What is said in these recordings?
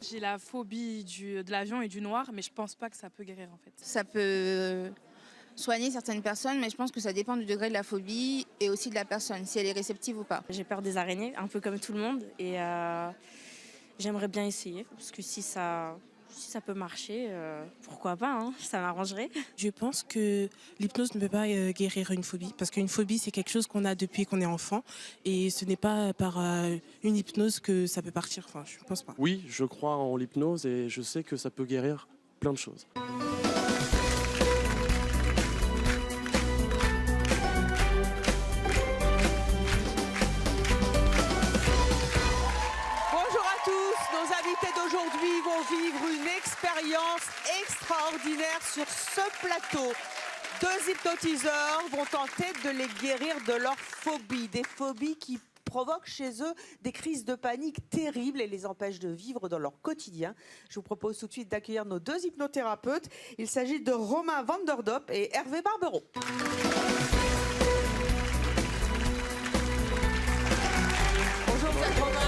J'ai la phobie de l'avion et du noir, mais je pense pas que ça peut guérir en fait. Ça peut soigner certaines personnes, mais je pense que ça dépend du degré de la phobie et aussi de la personne, si elle est réceptive ou pas. J'ai peur des araignées, un peu comme tout le monde, et j'aimerais bien essayer, parce que si ça peut marcher, pourquoi pas, hein, ça m'arrangerait. Je pense que l'hypnose ne peut pas guérir une phobie, parce qu'une phobie, c'est quelque chose qu'on a depuis qu'on est enfant, et ce n'est pas par une hypnose que ça peut partir, enfin, je ne pense pas. Oui, je crois en l'hypnose et je sais que ça peut guérir plein de choses. Nos invités d'aujourd'hui vont vivre une expérience extraordinaire sur ce plateau. 2 hypnotiseurs vont tenter de les guérir de leurs phobies. Des phobies qui provoquent chez eux des crises de panique terribles et les empêchent de vivre dans leur quotidien. Je vous propose tout de suite d'accueillir nos 2 hypnothérapeutes. Il s'agit de Romain Vanderdop et Hervé Barbereau. Bonjour, vous êtes Romain.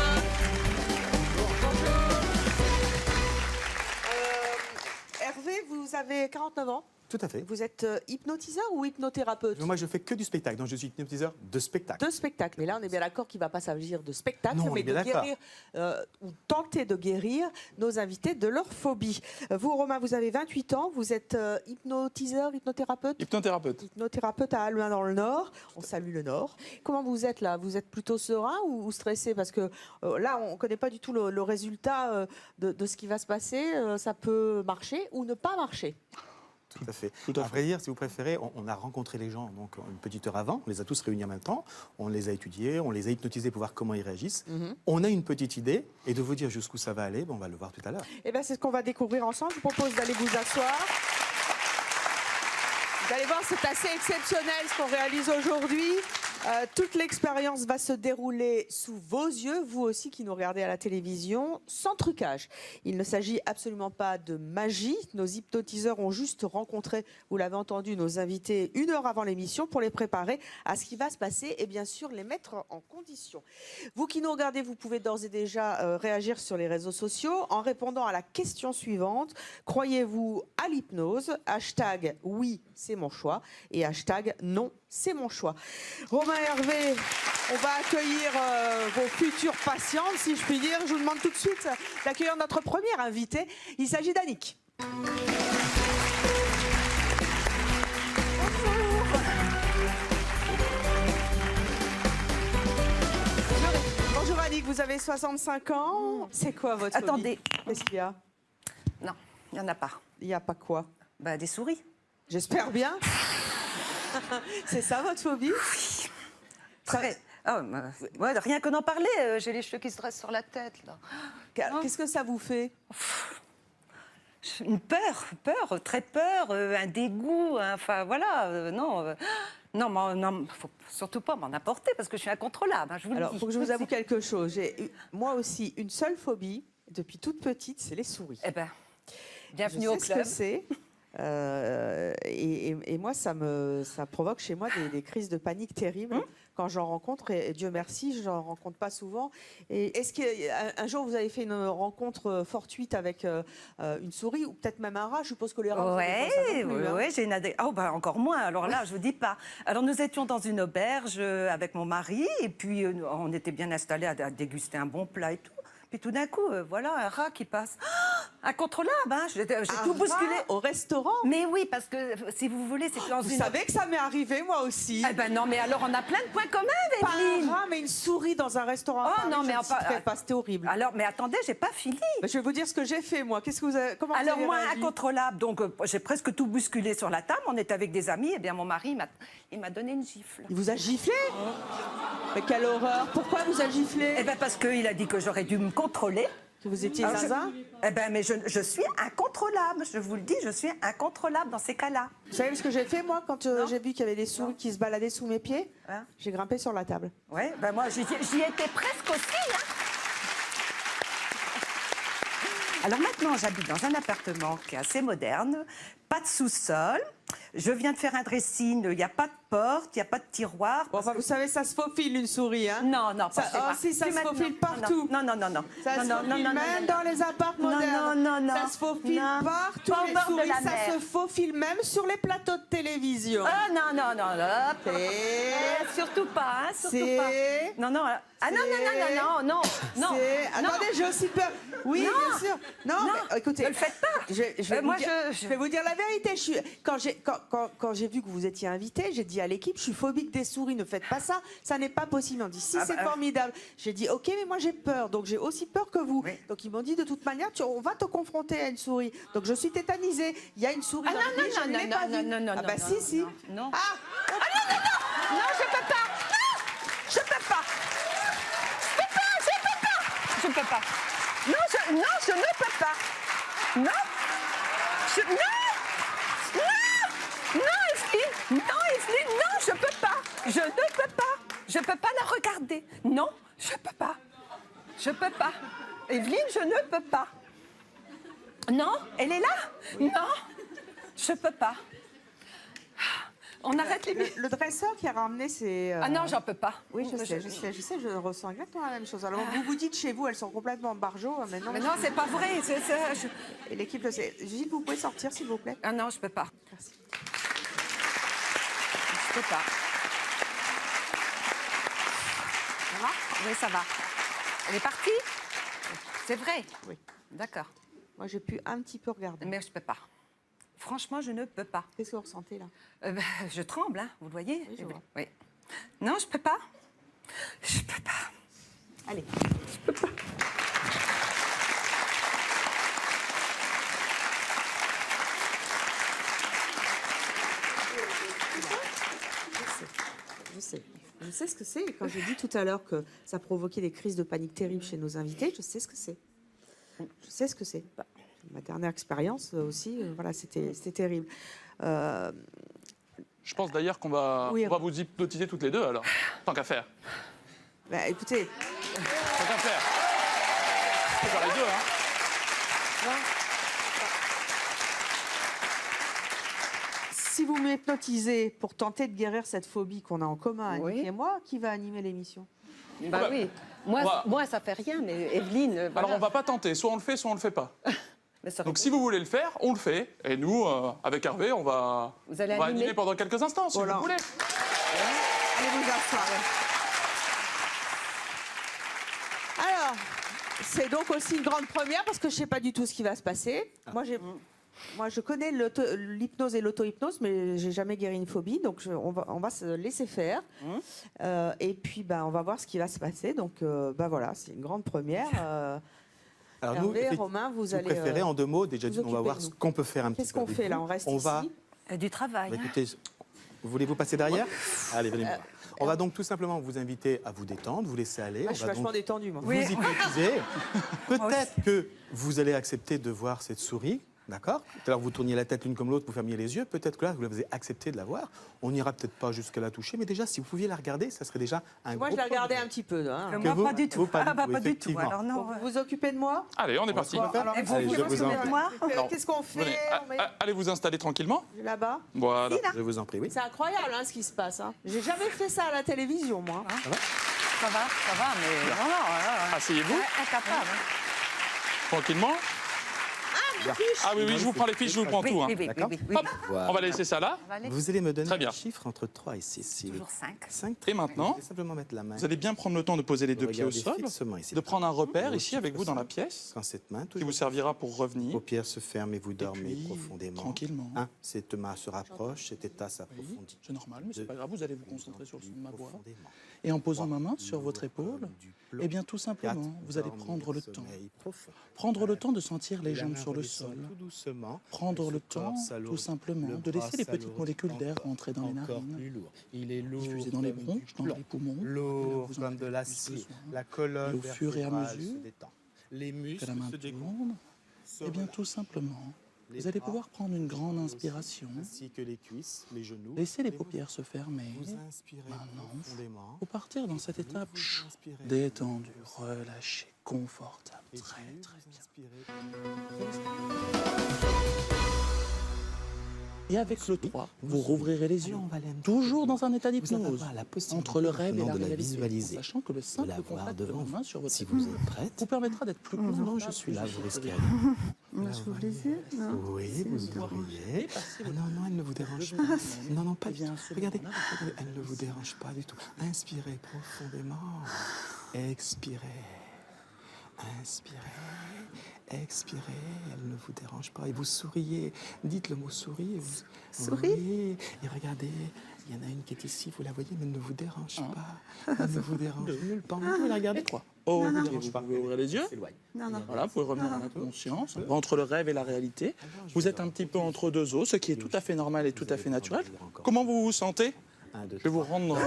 Hervé, vous avez 49 ans. Tout à fait. Vous êtes hypnotiseur ou hypnothérapeute? Moi, je fais que du spectacle, donc je suis hypnotiseur de spectacle. De spectacle. Mais là, on est bien d'accord qu'il ne va pas s'agir de spectacle, Non, mais de guérir, ou tenter de guérir nos invités de leur phobie. Vous, Romain, vous avez 28 ans. Vous êtes hypnotiseur, hypnothérapeute? Hypnothérapeute. Hypnothérapeute à Halluin dans le Nord. On salue le Nord. Comment vous êtes là? Vous êtes plutôt serein ou stressé? Parce que là, on ne connaît pas du tout le résultat de ce qui va se passer. Ça peut marcher ou ne pas marcher. Tout à fait. À vrai dire, si vous préférez, on a rencontré les gens donc une petite heure avant, on les a tous réunis en même temps, on les a étudiés, on les a hypnotisés pour voir comment ils réagissent. On a une petite idée, et de vous dire jusqu'où ça va aller, on va le voir tout à l'heure. Eh bien, c'est ce qu'on va découvrir ensemble. Je vous propose d'aller vous asseoir. Vous allez voir, c'est assez exceptionnel ce qu'on réalise aujourd'hui. Toute l'expérience va se dérouler sous vos yeux, vous aussi qui nous regardez à la télévision, sans trucage. Il ne s'agit absolument pas de magie. Nos hypnotiseurs ont juste rencontré, vous l'avez entendu, nos invités 1 heure avant l'émission pour les préparer à ce qui va se passer et bien sûr les mettre en condition. Vous qui nous regardez, vous pouvez d'ores et déjà réagir sur les réseaux sociaux en répondant à la question suivante. Croyez-vous à l'hypnose? Hashtag oui, c'est mon choix et hashtag non, c'est mon choix. Romain et Hervé, on va accueillir vos futures patientes, si je puis dire. Je vous demande tout de suite d'accueillir notre première invitée. Il s'agit d'Annick. Bonjour Annick, vous avez 65 ans. C'est quoi votre phobie? Attendez. Qu'est-ce qu'il y a? Non, il n'y en a pas. Il n'y a pas quoi? Bah, des souris. J'espère bien. C'est ça votre phobie? Oui. Très. Oh, ouais, rien que d'en parler, j'ai les cheveux qui se dressent sur la tête. Qu'est-ce que ça vous fait? Une peur, très peur, un dégoût, enfin voilà, non. Non, faut surtout pas m'en apporter parce que je suis incontrôlable, hein, je vous le dis. Alors, il faut que je vous avoue quelque chose. J'ai moi aussi une seule phobie, depuis toute petite, c'est les souris. Eh ben, bienvenue au club. Je sais ce que c'est. Et moi, ça provoque chez moi des crises de panique terribles quand j'en rencontre. Et Dieu merci, je n'en rencontre pas souvent. Et est-ce qu'un jour, vous avez fait une rencontre fortuite avec une souris ou peut-être même un rat? Je suppose que les rats... Oui, j'ai une oh, bah, encore moins. Alors là, je vous dis pas. Alors, nous étions dans une auberge avec mon mari et puis on était bien installés à déguster un bon plat et tout. Puis tout d'un coup, voilà, un rat qui passe. Incontrôlable, hein. J'ai tout bousculé. Au restaurant? Mais oui, parce que si vous voulez, c'est dans Vous savez que ça m'est arrivé, moi aussi. Eh ben non, mais alors on a plein de points communs, Evelyne. Pas un rat, mais une souris dans un restaurant. Oh non, mais enfin, c'était horrible. Alors, mais attendez, j'ai pas fini. Mais je vais vous dire ce que j'ai fait, moi. Qu'est-ce que vous avez... Comment alors vous avez moi, réagi? incontrôlable. Donc j'ai presque tout bousculé sur la table. On était avec des amis. Et bien mon mari, il m'a donné une gifle. Il vous a giflé? Mais quelle horreur! Pourquoi vous a giflé? Eh ben parce qu'il a dit que j'aurais dû me contrôler. Que vous étiez zinzin? Eh ben mais je suis incontrôlable. Je vous le dis, je suis incontrôlable dans ces cas-là. Vous savez ce que j'ai fait, moi, quand j'ai vu qu'il y avait des souris qui se baladaient sous mes pieds? Hein? J'ai grimpé sur la table. Ouais, ben moi, j'y étais presque aussi, hein. Alors maintenant, j'habite dans un appartement qui est assez moderne, pas de sous-sol. Je viens de faire un dressing, il n'y a pas de porte, il n'y a pas de tiroir. Bon, enfin, vous savez, ça se faufile une souris, hein. Non, non, pas Ça- c'est oh, pas- si, ça plus se maintenant. faufile partout. Non, non, non, non. Ça non, se non, faufile non, non, même non, dans les apparts non, modernes. non, non, Ça se faufile non. partout, Pas au les bord de souris. la Ça mer. se faufile même sur les plateaux de télévision. Ah non, non, non, non. C'est- Surtout pas, hein, surtout C'est- pas. Non, non. Ah non, non, non, non, non, non, non. Attendez, j'ai aussi peur. Oui, Non. bien sûr. Non, Non, mais écoutez. ne le faites pas. Je vais, moi, vous dire, je vais vous dire la vérité. Quand j'ai vu que vous étiez invité, j'ai dit à l'équipe, je suis phobique des souris, ne faites pas ça. Ça n'est pas possible. On dit, si, Ah c'est bah, formidable. J'ai dit, ok, mais moi j'ai peur. Donc j'ai aussi peur que vous. Oui. Donc ils m'ont dit, de toute manière, on va te confronter à une souris. Donc je suis tétanisée. Il y a une souris Ah dans non, le lit, je non, ne l'ai non, pas non, vue. non, non, Ah bah non, si, si. non, non. Ah, Non, je peux pas. Non, je peux pas. Je peux pas. Non, je ne peux pas. Non. Non, Evelyne. Non, Evelyne, non, je peux pas. Je ne peux pas. Je peux pas la regarder. Non, je peux pas. Je peux pas. Evelyne, je ne peux pas. Non, elle est là. Non, je peux pas. On arrête les... le dresseur qui a ramené ses... Ah non, j'en peux pas. Oui, je sais, je ressens exactement la même chose. Alors, vous vous dites chez vous, elles sont complètement barjots, mais non. Mais non, c'est pas vrai. Et l'équipe le sait. Gilles, vous pouvez sortir, s'il vous plaît. Ah non, je peux pas. Merci. Je peux pas. Ça va? Oui, ça va. Elle est partie? C'est vrai? Oui. D'accord. Moi, j'ai pu un petit peu regarder. Mais je peux pas. Franchement, je ne peux pas. Qu'est-ce que vous ressentez, là? Je tremble, hein, vous le voyez? Oui, je vois. Oui. Non, je peux pas. Je peux pas. Allez. Je sais ce que c'est. Et quand j'ai dit tout à l'heure que ça provoquait des crises de panique terribles chez nos invités, je sais ce que c'est. Je sais ce que c'est. Bah, ma dernière expérience aussi, voilà, c'était terrible. Je pense d'ailleurs qu'on va, Oui. on va vous hypnotiser toutes les deux alors. Tant qu'à faire. Bah, écoutez, Tant qu'à faire. Faut faire les deux, hein. si vous m'hypnotisez pour tenter de guérir cette phobie qu'on a en commun, Annick Oui. et moi, qui va animer l'émission? Bah oui. Moi, On va- moi, ça fait rien, mais Evelyne, voilà. Alors on va pas tenter. Soit on le fait, soit on le fait pas. Mais ça Donc aurait- si vous voulez le faire, on le fait. Et nous, avec Hervé, on va, Vous allez on va animer animer pendant quelques instants, si Voilà. vous voulez. Allez vous asseoir. Alors, c'est donc aussi une grande première parce que je ne sais pas du tout ce qui va se passer. Moi, je connais l'hypnose et l'auto-hypnose, mais j'ai jamais guéri une phobie, donc on va se laisser faire. Et puis, on va voir ce qui va se passer. Donc, voilà, c'est une grande première. Alors Hervé, effectivement, Romain, vous si vous allez. préférez, en deux mots, déjà vous dit, on va occuper voir de ce nous. qu'on peut faire un petit peu. Qu'est-ce qu'on avec fait là? vous. On reste On ici. va. Du travail. Bah, écoutez, voulez-vous passer derrière? Allez, venez me voir. On va donc tout simplement vous inviter à vous détendre, vous laisser aller. Ah, On je suis va vachement donc détendue, moi. vous hypnotiser. Moi Peut-être que vous allez accepter de voir cette souris. D'accord? Tout à l'heure, vous tourniez la tête l'une comme l'autre, vous fermiez les yeux. Peut-être que là, vous avez accepté de la voir. On n'ira peut-être pas jusqu'à la toucher, mais déjà, si vous pouviez la regarder, ça serait déjà un Moi, gros je l'ai regardé progrès. un petit peu. Hein. Que Que moi, vous- pas du tout. vous, pas du Ah, bah, tout, pas du tout. effectivement. Alors, non. Vous vous occupez de moi? Allez, on est On va parti. se faire. Alors, Et vous, Allez, vous je vous en occupez de prie. moi? Qu'est-ce qu'on fait? Venez, allez vous installer tranquillement. Là-bas? Voilà. Je vous en prie, oui. C'est incroyable hein, ce qui se passe. Hein. J'ai jamais fait ça à la télévision, moi. Ça va, mais non, non, Asseyez-vous, incapable. tranquillement. Ah oui, oui, je vous prends les fiches, je vous prends tout. Hein. D'accord. Hop, on va laisser ça là. Vous allez me donner Très bien. un chiffre entre 3 et 6. Toujours 5. 5. Et maintenant, Je vais simplement mettre la main. vous allez bien prendre le temps de poser les deux pieds au Regardez sol, fixement ici. de prendre un repère Le ici avec chiffre vous dans la 5. pièce, Quand cette main qui toujours vous servira pour revenir. paupières se ferment et vous dormez puis, profondément. tranquillement. Cette main se rapproche, cet état s'approfondit. C'est normal, mais c'est pas grave, vous allez vous concentrer sur le son de ma voix. Profondément. Et en posant ma main sur votre épaule, Du plomb. eh bien tout 4, simplement, vous allez prendre le temps. sommeil profond. Prendre le temps de sentir les La jambes main sur le redescend sol. tout doucement. Prendre le Ce corps temps, s'alourde, tout simplement, le de bras laisser les petites s'alourde, molécules d'air encore, rentrer dans les encore narines, plus lourd. Il est lourd diffuser dans les comme bronches, du dans plomb. les poumons. Lourd Vous en comme avez de plus l'acier. besoin. La colonne Et au fur et à vertébrale mesure se détend. Les Que muscles la main se dégonflent. tourne, eh bien S'envolent. tout simplement, Les vous allez bras, pouvoir prendre une grande les inspiration, ainsi que les cuisses, les genoux. laisser les Et paupières se fermer, Vous inspirez Maintenant, profondément. pour partir dans cette étape Vous inspirez. détendue, relâchée, confortable. Et Très puis, très vous bien. inspirez. Et avec le 3, vous rouvrirez les yeux. Alors, on va aller un petit Toujours peu dans un état Vous d'hypnose. avez la possibilité Entre le rêve et maintenant la de la réalité. visualiser, Sachant que le de simple la voir contact de devant vos mains vous. sur votre Si épaule vous êtes prête, vous permettra d'être plus confortable. non, je suis là, vous risquez rien. On s'ouvre les yeux, non? Oui, vous ouvriez. Ah, non, non, elle ne vous dérange pas. Non, non, pas du tout. Regardez, regardez, elle ne vous dérange pas du tout. Inspirez profondément. Expirez. Inspirez. Expirez, elle ne vous dérange pas. Et vous souriez. Dites le mot souris. Et vous souriez. Et regardez, il y en a une qui est ici, vous la voyez, mais elle ne vous dérange pas. Elle ne vous dérange nulle part. Vous pouvez la regarder. 3. Oh, vous pouvez ouvrir les yeux. Non, non. Voilà, vous pouvez revenir à la conscience. Entre le rêve et la réalité, vous êtes un petit peu entre deux eaux, ce qui est tout à fait normal et tout à fait naturel. Comment vous vous sentez? Je vais vous rendre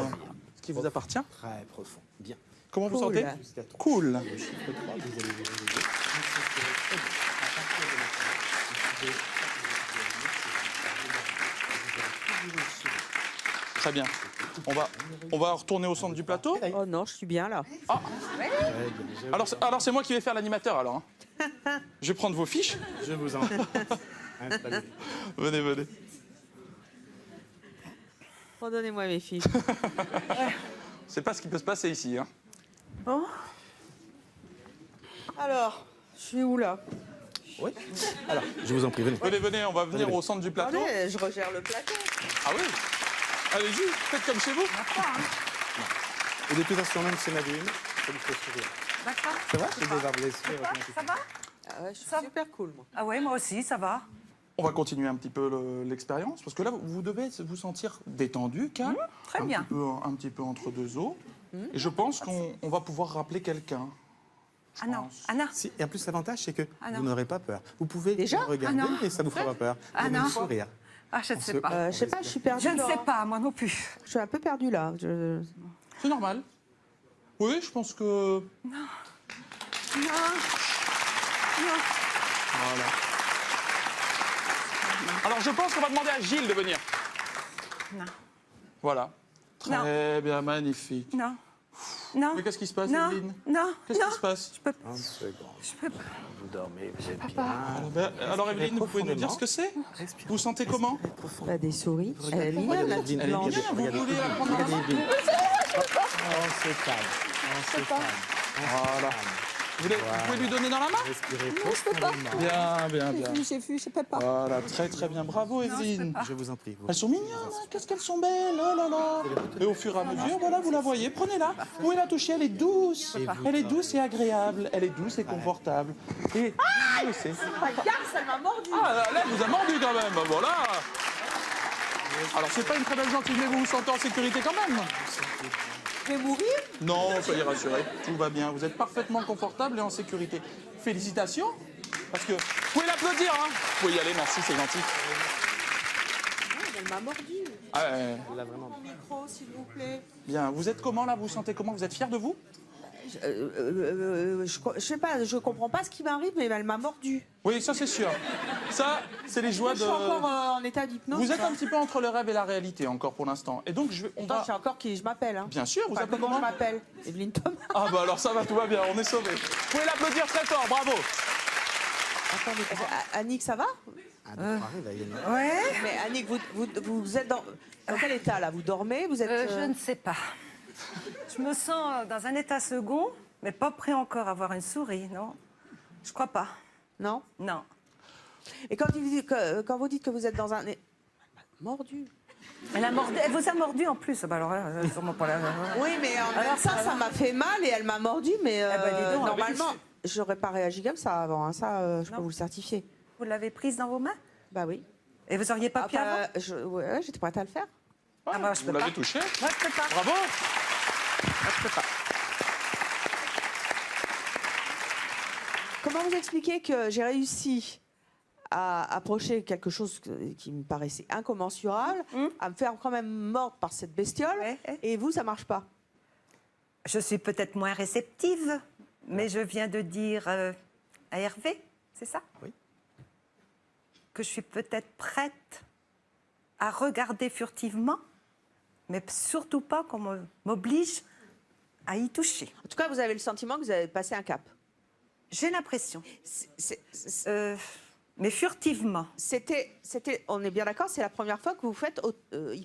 ce qui vous appartient. Très profond. Bien. Comment vous Cool. sentez? Cool. Le chiffre 3, vous allez vous réveiller. Très bien. On va retourner au centre du plateau. Oh non, je suis bien là. Alors c'est moi qui vais faire l'animateur alors. Hein. Je vais prendre vos fiches. Je vous en prie. Installez-vous. Venez, venez. Redonnez-moi mes fiches. C'est pas ce qui peut se passer ici. Hein. Bon. Alors, je suis où là? Oui. Alors, je vous en prie, venez. Venez, venez, on va venir au centre du plateau. Attendez, je regère le plateau. Ah oui. Allez-y, faites comme chez vous. Et de toute façon, même si on avait une, ça vous fait sourire. D'accord. Ça va? C'est des blessures. Ça va? Ah ouais, je suis super cool, moi. Ah ouais, moi aussi, ça va. On va continuer un petit peu l'expérience, parce que là, vous devez vous sentir détendu, calme. très bien. Un petit peu entre deux eaux. Et je pense qu'on va pouvoir rappeler quelqu'un. Ah non, Anna. Si, et en plus, l'avantage, c'est que Ah non. vous n'aurez pas peur. Vous pouvez Déjà regarder Ah non. et ça ne vous fera pas peur. Ah Vous allez non. même sourire. Ah, je ne sais pas. Je sais pas, je suis perdue. Je ne là. sais pas, moi non plus. Je suis un peu perdue là. C'est normal. Oui, je pense que... Non. Voilà. Alors, je pense qu'on va demander à Gilles de venir. Non. Voilà. Très bien, magnifique. Non. Non. Mais qu'est-ce qui se passe, Non. Evelyne? Non. Qu'est-ce Non. qui se passe? Je peux pas. 30 secondes. Je peux pas. Vous dormez, vous êtes bien. Alors, Evelyne, vous pouvez nous dire ce que c'est? Vous vous sentez comment? Bah, des souris. Elle est Regardez, mignonne, la Evelyne, petite elle est blanche. mignonne. Vous voulez la prendre dans la main? Regardez, Evelyne. On se calme. On se calme. Voilà. Vous pouvez lui donner dans la main? Respirez profondément. Bien, bien, bien. J'ai vu, je peux pas. Voilà, très très bien. Bravo, Evelyne. Je vous en prie. Vous- Elles sont mignonnes, hein. Qu'est-ce qu'elles sont belles, oh là là. Et au fur et à mesure, voilà, vous la voyez, prenez-la. Vous pouvez la toucher, elle est douce. Elle est douce et agréable, elle est douce et confortable. Et vous laissez. Ça m'a mordu. Ah, là, elle vous a mordu quand même, voilà. Alors, c'est pas une très belle gentille, mais vous vous sentez en sécurité quand même. Je vais mourir. Non, soyez rassurés, tout va bien. Vous êtes parfaitement confortable et en sécurité. Félicitations, parce que... Vous pouvez l'applaudir, hein. Vous pouvez y aller, merci, c'est gentil. Elle m'a mordu. Ah, ouais. Micro, s'il vous plaît. Bien, vous êtes comment là? Vous vous sentez comment? Vous êtes fiers de vous? Je sais pas, je comprends pas ce qui m'arrive, mais elle m'a mordu. Oui, ça c'est sûr. Ça, c'est les joies Je de... suis encore en état d'hypnose. Vous êtes un petit peu entre le rêve et la réalité encore pour l'instant. Et donc, on Attends, va... je sais encore qui je m'appelle. Hein. Bien sûr, vous Enfin, appelez comment comment? je m'appelle? Evelyne Thomas. Ah bah alors ça va, tout va bien, on est sauvés. Vous pouvez l'applaudir très fort, bravo. Attendez, Annick, ça va? Un, deux, trois, réveillez-nous. Ouais. Mais Annick, vous êtes dans quel état là? Vous dormez? Vous êtes Je ne sais pas. Je me sens dans un état second, mais pas prêt encore à avoir une souris, non. Je crois pas. Non? Non. Et quand vous dites que vous êtes dans un mordu. Elle vous a mordu en plus. Bah alors, sûrement pas la... Oui, mais en même temps, ça m'a fait mal et elle m'a mordu, mais dis donc, normalement, j'aurais pas réagi comme ça avant. Hein. Ça, je peux vous le certifier. Vous l'avez prise dans vos mains? Bah oui. Et vous auriez pas pu avant? Ouais, j'étais prête à le faire. Ah bah, je Vous peux l'avez pas. touché. Moi, je peux pas. Bravo. Moi, je peux pas. Comment vous expliquez que j'ai réussi à approcher quelque chose qui me paraissait incommensurable, à me faire quand même morte par cette bestiole, et vous, ça marche pas? Je suis peut-être moins réceptive, mais je viens de dire à Hervé, c'est ça? Oui. Que je suis peut-être prête à regarder furtivement, mais surtout pas qu'on m'oblige à y toucher. En tout cas, vous avez le sentiment que vous avez passé un cap. J'ai l'impression. Mais furtivement. On est bien d'accord, c'est la première fois que vous faites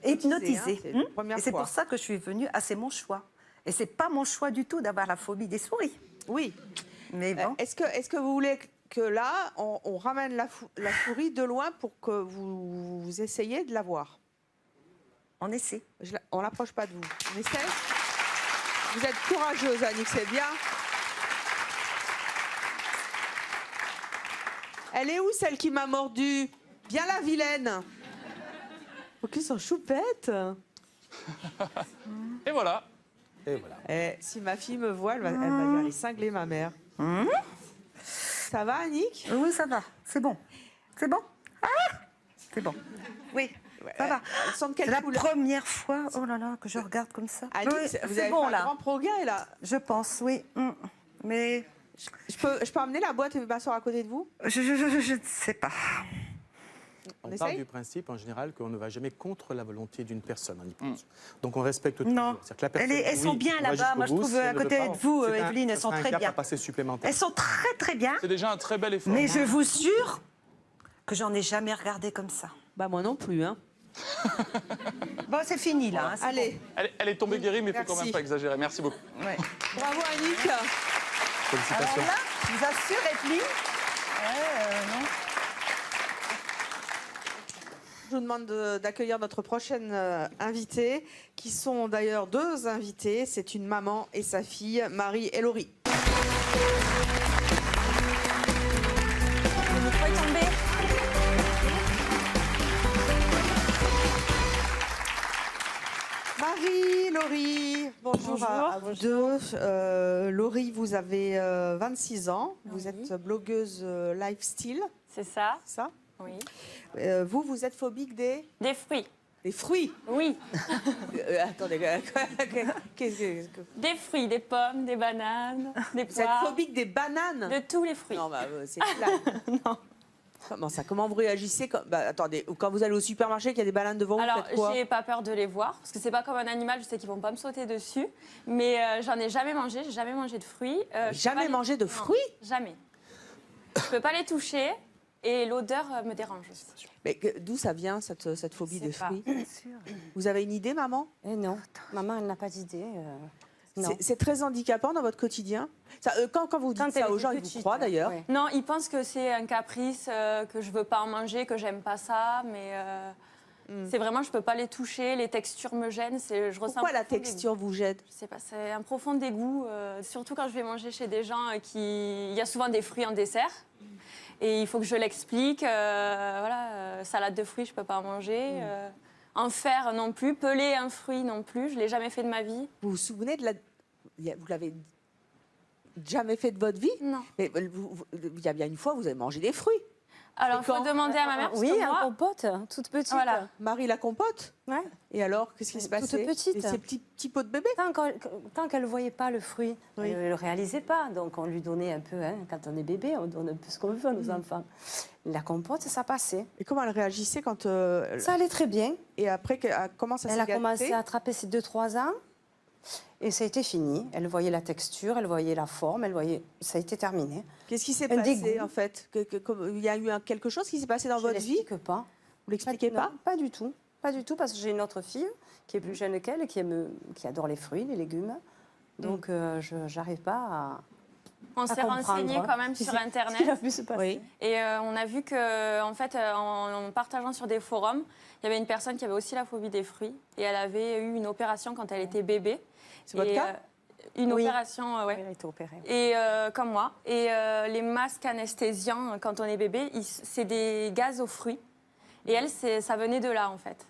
Hypnotisée. C'est la première Et c'est fois. pour ça que je suis venue. Ah, c'est mon choix. Et c'est pas mon choix du tout d'avoir la phobie des souris. Oui. Mais bon. Est-ce que vous voulez que là, on ramène la souris de loin pour que vous essayiez de la voir? On essaie. On n'approche pas de vous. On essaie? Vous êtes courageuse, Annick, c'est bien. Elle est où, celle qui m'a mordu? Bien la vilaine. Oh, qu'ils sont choupettes. Et voilà. Et voilà. Si ma fille me voit, elle va dire, aller cingler ma mère. Ça va, Annick? Oui, ça va. C'est bon. C'est bon? Ah, c'est bon. Oui, ça va. Elles sont de quelle C'est la couleur? première fois, oh là là, que je regarde comme ça. Annick, Oui, vous c'est avez bon, fait là. un grand progrès, là. Je pense, oui. Mais Je peux amener la boîte et m'asseoir à côté de vous? je ne sais pas. On essaye part du principe, en général, qu'on ne va jamais contre la volonté d'une personne en hypnose. Donc on respecte toujours. Non. C'est-à-dire que la personne, Elles sont oui, bien on va là-bas. Moi, je jusqu'au bout. trouve Si elle à ne veut côté pas, de vous, c'est Evelyne, elles ce sont sera un très cap bien. à passer supplémentaire. Elles sont très très bien. C'est déjà un très bel effort. Mais je vous jure que j'en ai jamais regardé comme ça. Bah moi non plus, hein. Bon, c'est fini là. Hein, c'est Allez, Elle est tombée guérie, mais il faut quand Merci. même pas exagérer. Merci beaucoup. bon. Ouais. bravo Annick. Félicitations. Alors là, je vous assure, Evelyne. Non. Je vous demande d'accueillir notre prochaine invitée, qui sont d'ailleurs deux invitées. C'est une maman et sa fille, Marie et Laurie. Le micro est tombé. Marie, Laurie, bonjour. À vous deux. Laurie, vous avez 26 ans. Vous êtes blogueuse lifestyle, C'est ça, c'est ça? oui. Vous êtes phobique des Fruits, fruits. oui. Attendez, qu'est-ce que... Des fruits, des pommes, des bananes, des Vous êtes poires, phobique des bananes? de tous les fruits. Non, bah, c'est clair. Non. Comment ça? Comment vous réagissez attendez, quand vous allez au supermarché, qu'il y a des bananes devant vous, Alors, faites quoi? j'ai pas peur de les voir, parce que c'est pas comme un animal, je sais qu'ils vont pas me sauter dessus. Mais j'en ai jamais mangé, j'ai jamais mangé de fruits. Je peux Jamais pas mangé de Non, fruits? Jamais. Je peux pas les toucher, et l'odeur me dérange aussi. Mais d'où ça vient, cette phobie Je des sais pas. fruits? Vous avez une idée, maman? Non, maman, elle n'a pas d'idée. Non. C'est très handicapant dans votre quotidien? Ça, quand vous dites ça aux gens, ils vous croient d'ailleurs. Ouais. Non, ils pensent que c'est un caprice, que je veux pas en manger, que j'aime pas ça, mais c'est vraiment, je peux pas les toucher, les textures me gênent. Je ressens Pourquoi la un profond texture vous jette? dégoût. Je sais pas, c'est un profond dégoût, surtout quand je vais manger chez des gens il y a souvent des fruits en dessert. Et il faut que je l'explique, salade de fruits, je peux pas en manger. En faire non plus, peler un fruit non plus, je l'ai jamais fait de ma vie. Vous vous souvenez de vous l'avez jamais fait de votre vie? Non. Mais il y a bien une fois, vous avez mangé des fruits. Alors, il faut quand demander à ma mère, parce Oui, que un moi, compote, toute petite. Voilà. Marie la compote? Ouais. Et alors, qu'est-ce qui se Toute passait? petite. Et ces petits pots de bébé? Tant qu'elle ne voyait pas le fruit, Oui. elle ne le réalisait pas. Donc on lui donnait un peu, quand on est bébé, on donne un peu ce qu'on veut à nos enfants. La compote, ça passait. Et comment elle réagissait quand... Ça allait très bien. Et après, comment ça s'est Elle a gâté? commencé à attraper ses 2-3 ans. Et ça a été fini. Elle voyait la texture, elle voyait la forme, ça a été terminé. Qu'est-ce qui s'est Un passé, dégoût. en fait? Il y a eu quelque chose qui s'est passé dans votre vie? Je pas. Vous l'expliquez pas? Non, pas du tout. Pas du tout, parce que j'ai une autre fille qui est plus jeune qu'elle, qui adore les fruits, les légumes. Donc, je n'arrive pas à... on s'est renseigné quand même sur Internet. Ce qui a pu se passer. Oui. Et on a vu que, en fait, en partageant sur des forums, il y avait une personne qui avait aussi la phobie des fruits. Et elle avait eu une opération quand elle était bébé. C'est votre cas? Une Oui. opération, ouais. Elle a été opérée. Et comme moi. Et les masques anesthésiants, quand on est bébé, c'est des gaz aux fruits. Et elle, ça venait de là, en fait.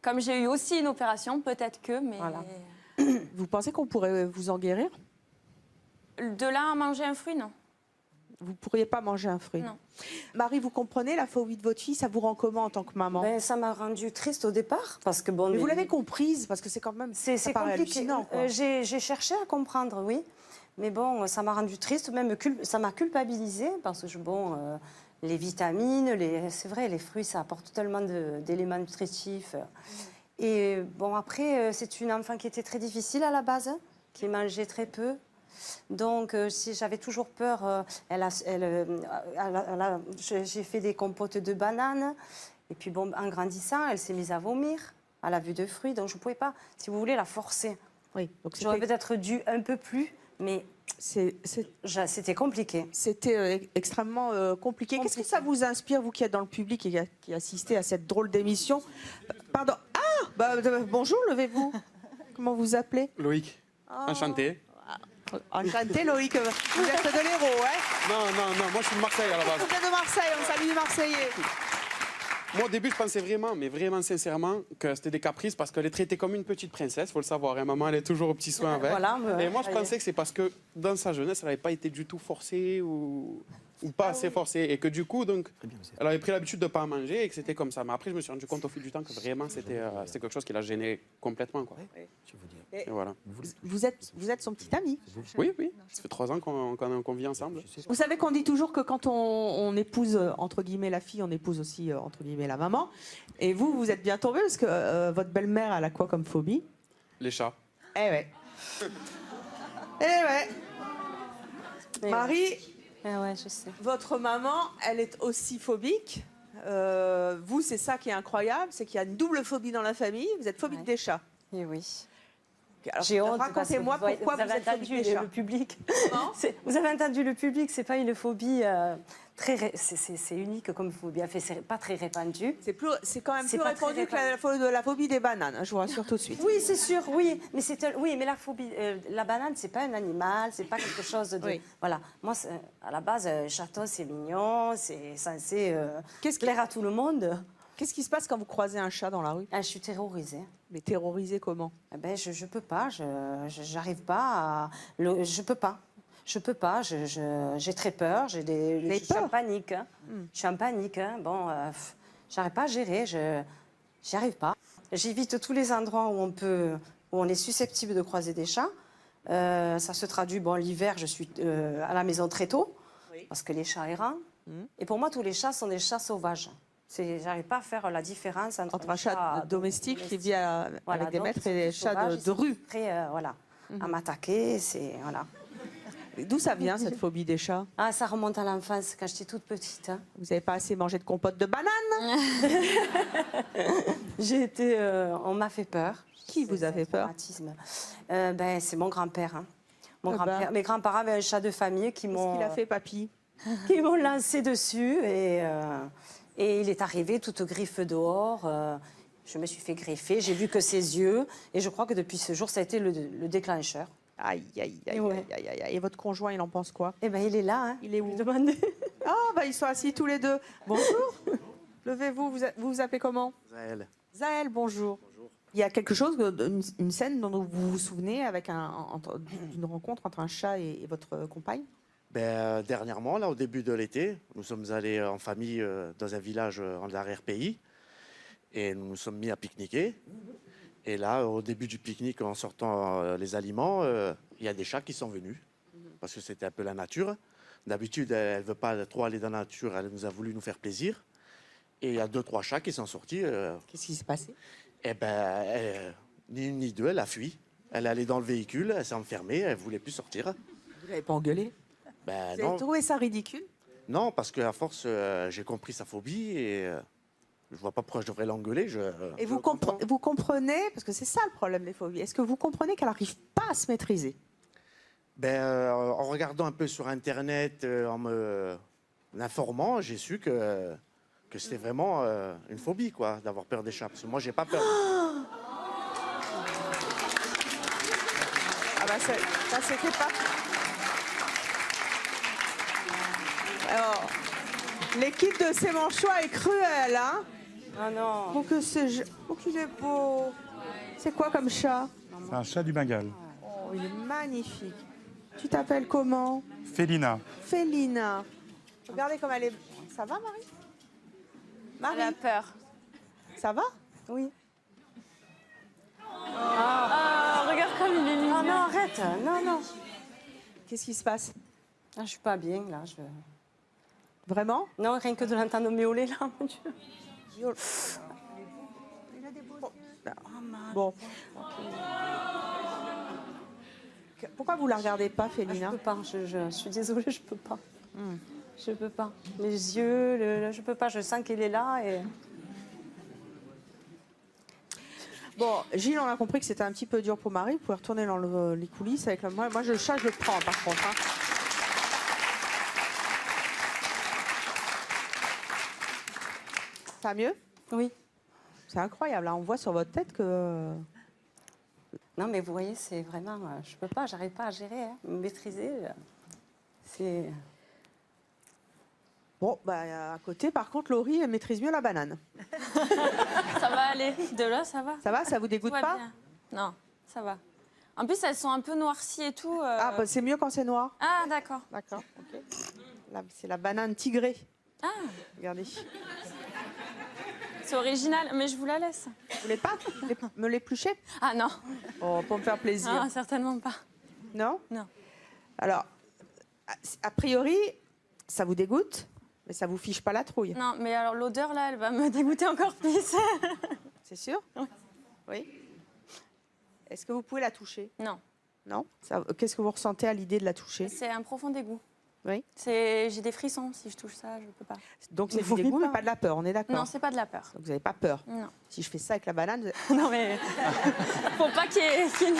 Comme j'ai eu aussi une opération, peut-être que, mais... Voilà. Vous pensez qu'on pourrait vous en guérir? De là à manger un fruit, non. Vous ne pourriez pas manger un fruit? Non. Marie, vous comprenez la phobie de votre fille? Ça vous rend comment en tant que maman? Ben, ça m'a rendue triste au départ, parce que bon... Mais vous l'avez comprise, parce que c'est quand même... C'est ça paraît compliqué. hallucinant, quoi. J'ai cherché à comprendre, oui. Mais bon, ça m'a rendue triste, même ça m'a culpabilisée, parce que les vitamines, c'est vrai, les fruits, ça apporte tellement d'éléments nutritifs. Et bon, après, c'est une enfant qui était très difficile à la base, qui mangeait très peu. Donc, si j'avais toujours peur, j'ai fait des compotes de bananes. Et puis, bon, en grandissant, elle s'est mise à vomir à la vue de fruits. Donc, je ne pouvais pas, si vous voulez, la forcer. Oui, donc j'aurais peut-être dû un peu plus, mais c'était compliqué. C'était extrêmement compliqué. Qu'est-ce que ça vous inspire, vous qui êtes dans le public et qui assistez à cette drôle d'émission? Pardon. Ah, bonjour, levez-vous. Comment vous appelez? Loïc. Enchanté. Enchanté, Loïc. Vous êtes de l'Hérault, hein? Non, moi je suis de Marseille à la base. Vous êtes de Marseille, on salue les Marseillais. Moi au début je pensais vraiment, mais vraiment sincèrement, que c'était des caprices parce qu'elle est traitée comme une petite princesse, faut le savoir. Et maman elle est toujours aux petits soins avec. Voilà, et moi je pensais que c'est parce que dans sa jeunesse elle n'avait pas été du tout forcée ou pas assez forcée. Et que du coup, donc, elle avait pris l'habitude de ne pas en manger et que c'était comme ça. Mais après je me suis rendu compte au fil du temps que vraiment c'était quelque chose qui la gênait complètement, quoi. Et voilà. Vous êtes son petit ami. Oui, ça fait 3 ans qu'on vit ensemble. Vous savez qu'on dit toujours que quand on épouse, entre guillemets, la fille, on épouse aussi, entre guillemets, la maman. Et vous êtes bien tombé parce que votre belle-mère, elle a quoi comme phobie? Les chats. Eh ouais. Eh ouais. Marie, ouais, je sais. Votre maman, elle est aussi phobique. Vous, c'est ça qui est incroyable, c'est qu'il y a une double phobie dans la famille. Vous êtes phobique des chats. Et oui. J'ai honte. Racontez-moi pourquoi vous êtes phobique des chats. Le public. Vous avez entendu le public, c'est pas une phobie c'est unique comme phobie. Enfin, c'est pas très répandu. C'est quand même plus répandu que la phobie des bananes. Je vous rassure tout de suite. Oui, c'est sûr. Oui, mais la phobie, la banane, c'est pas un animal, c'est pas quelque chose de. Oui. Voilà. Moi, à la base, château, c'est mignon, c'est censé plaire à tout le monde. Qu'est-ce qui se passe quand vous croisez un chat dans la rue? Je suis terrorisée. Mais terrorisée comment? Je peux pas, j'arrive pas à... Je peux pas. Je peux pas, j'ai très peur, je suis en panique. Hein. Je suis en panique. Hein. Bon, j'arrive pas à gérer, j'y arrive pas. J'évite tous les endroits où on est susceptible de croiser des chats. Ça se traduit, l'hiver, je suis à la maison très tôt, parce que les chats errants. Et pour moi, tous les chats sont des chats sauvages. J'arrive pas à faire la différence entre un chat domestique qui vit avec des maîtres et des chats de rue. Prêts, à m'attaquer, c'est... Voilà. D'où ça vient, cette phobie des chats? Ça remonte à l'enfance, quand j'étais toute petite. Hein. Vous n'avez pas assez mangé de compote de banane? On m'a fait peur. Qui vous a fait peur? C'est mon grand-père. Hein. Mes grands-parents avaient un chat de famille qui m'ont... Qu'est-ce qu'il a fait, papy? Qui m'ont lancé dessus et il est arrivé toute griffe dehors. Je me suis fait greffer, j'ai vu que ses yeux. Et je crois que depuis ce jour, ça a été le déclencheur. Aïe, aïe, aïe, ouais. aïe, aïe, aïe. Et votre conjoint, il en pense quoi? Il est là. Hein. Il est où? Demandez. Ils sont assis tous les deux. Bonjour. Levez-vous. Vous vous appelez comment? Zaël. Zaël, bonjour. Bonjour. Il y a quelque chose, une scène dont vous vous souvenez avec d'une rencontre entre un chat et votre compagne? Dernièrement, là, au début de l'été, nous sommes allés en famille dans un village en arrière-pays et nous nous sommes mis à pique-niquer. Et là, au début du pique-nique, en sortant les aliments, il y a des chats qui sont venus parce que c'était un peu la nature. D'habitude, elle ne veut pas trop aller dans la nature, elle nous a voulu nous faire plaisir. Et il y a 2-3 chats qui sont sortis. Qu'est-ce qui s'est passé? Ni une ni deux, elle a fui. Elle est allée dans le véhicule, elle s'est enfermée, elle ne voulait plus sortir. Vous l'avez pas engueulée? Vous avez trouvé ça ridicule? Non, parce qu'à force, j'ai compris sa phobie et je vois pas pourquoi je devrais l'engueuler. Et vous comprenez, parce que c'est ça le problème des phobies, est-ce que vous comprenez qu'elle n'arrive pas à se maîtriser? En regardant un peu sur Internet, en me informant, j'ai su que c'était vraiment une phobie, quoi, d'avoir peur des chats. Parce que moi, j'ai pas peur. Ça c'était pas... Alors, l'équipe de C'est mon choix est cruelle, hein? Ah non. Oh, qu'il est beau. C'est quoi comme chat? C'est un chat du Bengale. Oh, il est magnifique. Tu t'appelles comment? Félina. Félina. Regardez comme elle est... Ça va, Marie? Marie? Elle a peur. Ça va? Oui. Regarde comme il est mignon. Ah non, arrête. Non. Qu'est-ce qui se passe? Je suis pas bien, là. Vraiment? Non, rien que de l'entendre miauler, là, mon Dieu. Bon. Pourquoi vous la regardez pas, Félina? Je peux pas, je suis désolée, je peux pas. Je peux pas. Les yeux, je peux pas, je sens qu'il est là et... Bon, Gilles, on a compris que c'était un petit peu dur pour Marie. Vous pouvez retourner dans les coulisses avec le... Moi, le chat, je le prends, par contre. Hein. Ça va mieux? Oui. C'est incroyable, hein. On voit sur votre tête que... Non, mais vous voyez, c'est vraiment... je peux pas, j'arrive pas à gérer, hein, me maîtriser. C'est... Bon, bah, à côté, par contre, Laurie, elle maîtrise mieux la banane. Ça va aller. De là, ça va. Ça va? Ça vous dégoûte Tout va pas? bien. Non, ça va. En plus, elles sont un peu noircies et tout. Ah, bah, c'est mieux quand c'est noir. Ah, d'accord. D'accord, ok. Là, c'est la banane tigrée. Ah, Regardez. c'est original, mais je vous la laisse. Vous voulez pas me l'éplucher? Ah non. Oh, pour me faire plaisir. Ah, certainement pas. Non? Non. Alors, a priori, ça vous dégoûte, mais ça vous fiche pas la trouille. Non, mais alors l'odeur là, elle va me dégoûter encore plus. C'est sûr? Oui. Est-ce que vous pouvez la toucher? Non. Non? Qu'est-ce que vous ressentez à l'idée de la toucher? C'est un profond dégoût. Oui. J'ai des frissons si je touche ça, je peux pas. Donc c'est Vous du dégoût, voulez mais pas de la peur, on est d'accord? Non, c'est pas de la peur. Donc vous n'avez pas peur? Non. Si je fais ça avec la banane... Non mais faut pas qu'il y ait une